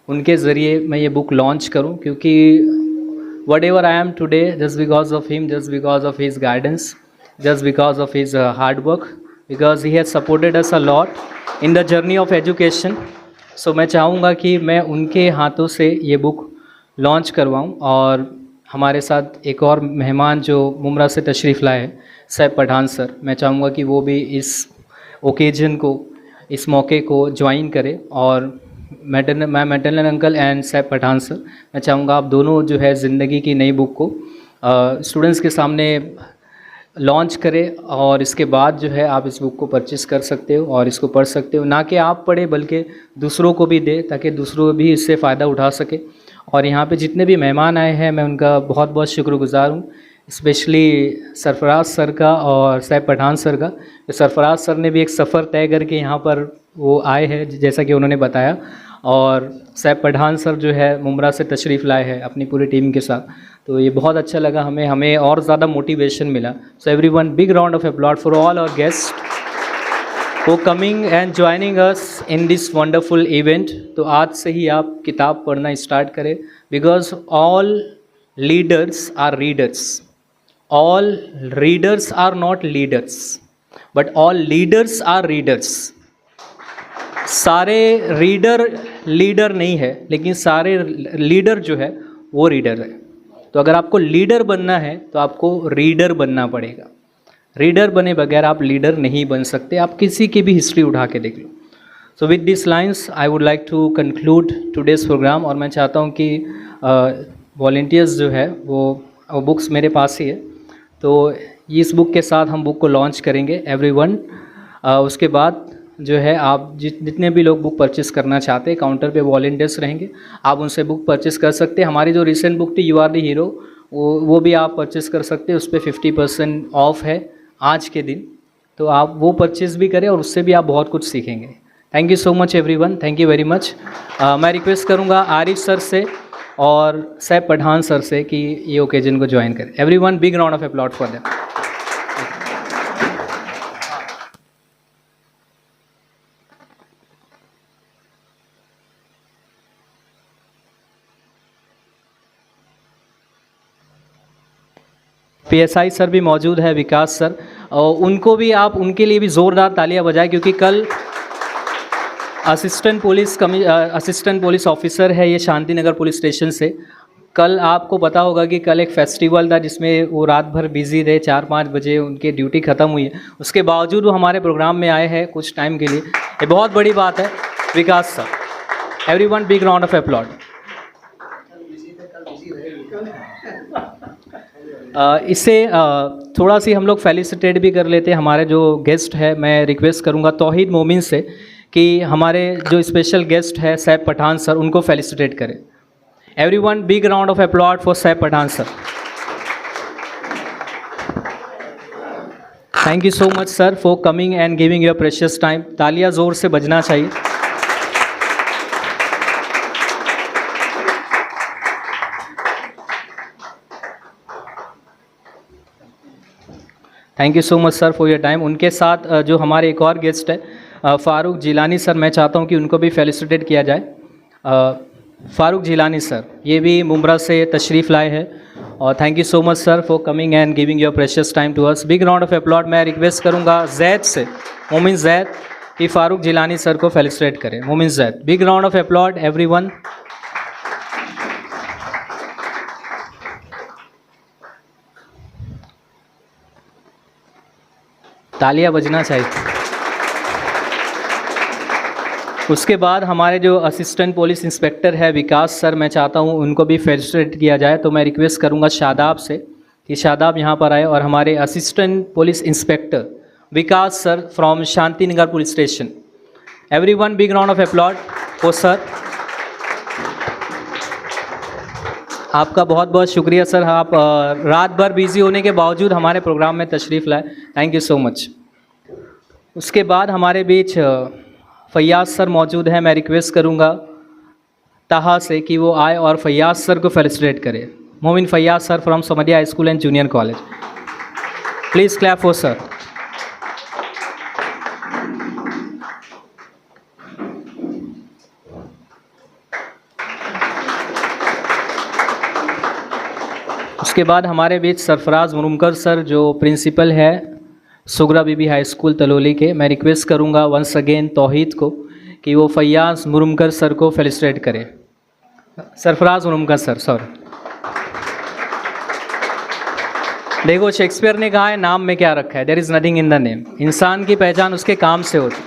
उनके ज़रिए मैं ये बुक लॉन्च करूँ, क्योंकि what ever I am today just because of him, just because of his guidance, just because of his hard work, because he has supported us a lot in the journey of education. So मैं चाहूँगा कि मैं उनके हाथों से ये book launch करवाऊँ। और हमारे साथ एक और मेहमान जो मुमरा से तशरीफ़ लाए हैं सैफ पठान सर, मैं चाहूँगा कि वो भी इस ओकेजन को, इस मौके को ज्वाइन करें। और maternal uncle and Saif Pathan sir, मैं चाहूँगा आप दोनों जो है ज़िंदगी की नई बुक को स्टूडेंट्स के सामने लॉन्च करें और इसके बाद जो है आप इस बुक को परचेज़ कर सकते हो और इसको पढ़ सकते हो। ना कि आप पढ़े बल्कि दूसरों को भी दे ताकि दूसरों भी इससे फ़ायदा उठा सके। और यहाँ पे जितने भी मेहमान आए हैं मैं उनका बहुत बहुत शुक्रगुज़ार हूँ, स्पेशली सरफराज सर का और सैफ पठान सर का। सरफराज सर ने भी एक सफ़र तय करके यहाँ पर वो आए हैं जैसा कि उन्होंने बताया, और सैफ पठान सर जो है मुमरा से तशरीफ़ लाए हैं अपनी पूरी टीम के साथ। तो ये बहुत अच्छा लगा हमें और ज़्यादा मोटिवेशन मिला। So everyone, big round of applause for all our guest for coming and joining us in this wonderful event. तो आज से ही आप किताब पढ़ना स्टार्ट करें, because all leaders are readers, all readers are not leaders but all leaders are readers. सारे reader leader नहीं है, लेकिन सारे लीडर जो है वो रीडर है। तो अगर आपको लीडर बनना है तो आपको रीडर बनना पड़ेगा। रीडर बने बगैर आप लीडर नहीं बन सकते। आप किसी की भी हिस्ट्री उठा के देख लो। So with this lines I would like to conclude today's programme. और मैं चाहता हूँ कि वॉलंटियर्स जो है वो बुक्स मेरे पास ही है, तो इस बुक के साथ हम बुक को लॉन्च करेंगे एवरीवन। उसके बाद जो है आप जितने भी लोग बुक परचेस करना चाहते हैं, काउंटर पे वॉलंटियर्स रहेंगे, आप उनसे बुक परचेस कर सकते हैं। हमारी जो रिसेंट बुक थी यू आर द हीरो, वो भी आप परचेस कर सकते हैं। उस पर 50% ऑफ है आज के दिन, तो आप वो परचेस भी करें और उससे भी आप बहुत कुछ सीखेंगे। Thank you so much everyone, thank you very much. मैं रिक्वेस्ट करूँगा आरिफ सर से और सैफ पठान सर से कि ये ओकेजन को ज्वाइन करें। Everyone, big round of applause for them. PSI sir भी मौजूद है, विकास सर, और उनको भी आप उनके लिए भी ज़ोरदार तालियां बजाएं, क्योंकि कल असिस्टेंट पुलिस ऑफिसर है ये शांति नगर पुलिस स्टेशन से। कल आपको पता होगा कि कल एक फेस्टिवल था जिसमें वो रात भर बिज़ी रहे, 4-5 बजे उनकी ड्यूटी ख़त्म हुई है, उसके बावजूद वो हमारे प्रोग्राम में आए हैं कुछ टाइम के लिए। ये बहुत बड़ी बात है Vikas sir. Everyone, big round of applause. इससे थोड़ा सी हम लोग फेलिसिटेट भी कर लेते हैं हमारे जो गेस्ट है। मैं रिक्वेस्ट करूंगा तौहीद मोमिन से कि हमारे जो स्पेशल गेस्ट है सैफ पठान सर, उनको फेलिसिटेट करें। Everyone, big round of applause for Saif Pathan sir. Thank you so much sir for coming and giving your precious time. तालियां ज़ोर से बजना चाहिए। Thank you so much sir for your time. उनके साथ जो हमारे एक और गेस्ट है फ़ारूक जिलानी सर, मैं चाहता हूं कि उनको भी फेलिसिटेट किया जाए। फ़ारूक जिलानी सर ये भी मुमरा से तशरीफ़ लाए हैं, और thank you so much sir for coming and giving your precious time to us. Big round of applause. मैं रिक्वेस्ट करूंगा जैद से, मोमिन जैद, कि फ़ारूक जिलानी सर को फेलिसिटेट करें। Momin Zaid, big round of applause everyone. तालियां बजना चाहिए। उसके बाद हमारे जो असिस्टेंट पुलिस इंस्पेक्टर है विकास सर, मैं चाहता हूं उनको भी फेलिसिटेट किया जाए। तो मैं रिक्वेस्ट करूंगा शादाब से कि शादाब यहां पर आए, और हमारे assistant police inspector Vikas sir from Shanti Nagar police station. Everyone, big round of applause for sir. आपका बहुत बहुत शुक्रिया सर, आप रात भर बिज़ी होने के बावजूद हमारे प्रोग्राम में तशरीफ़ लाए। Thank you so much. उसके बाद हमारे बीच फैयाज़ सर मौजूद हैं। मैं रिक्वेस्ट करूंगा ताहा से कि वो आए और फैयाज़ सर को फेलिसिटेट करें। मोमिन Faiyaz sir from Samdiya high school and junior college. Please clap for sir. उसके बाद हमारे बीच सरफराज मुरुमकर सर जो प्रिंसिपल है सुगरा बीबी हाई स्कूल तलोली के। मैं रिक्वेस्ट करूंगा वंस अगेन तौहीद को कि वो फैयाज़ मुरुमकर सर को फेलिसिटेट करें। Sarfaraz Murumkar sir, sorry. देखो शेक्सपियर ने कहा है नाम में क्या रखा है, there is nothing in the name. इंसान की पहचान उसके काम से होती।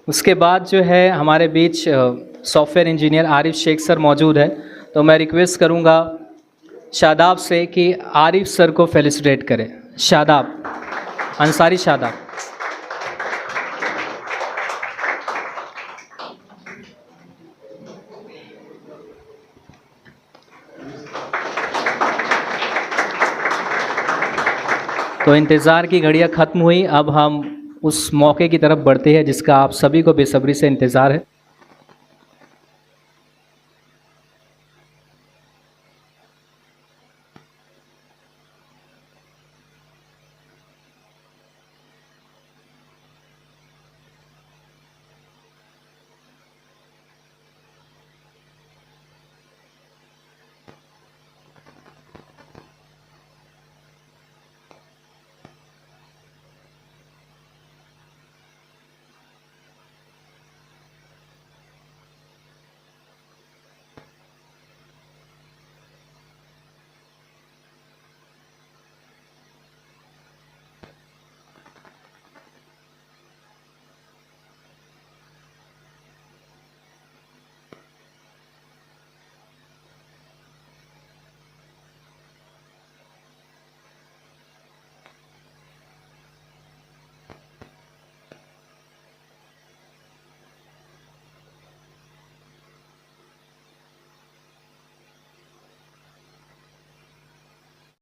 उसके बाद जो है हमारे बीच software engineer Arif Shaikh sir मौजूद है। तो मैं रिक्वेस्ट करूंगा शादाब से कि आरिफ सर को फेलिसिटेट करें। शादाब, अंसारी शादाब। तो इंतज़ार की घड़ियां ख़त्म हुई, अब हम उस मौके की तरफ बढ़ते हैं जिसका आप सभी को बेसब्री से इंतज़ार है।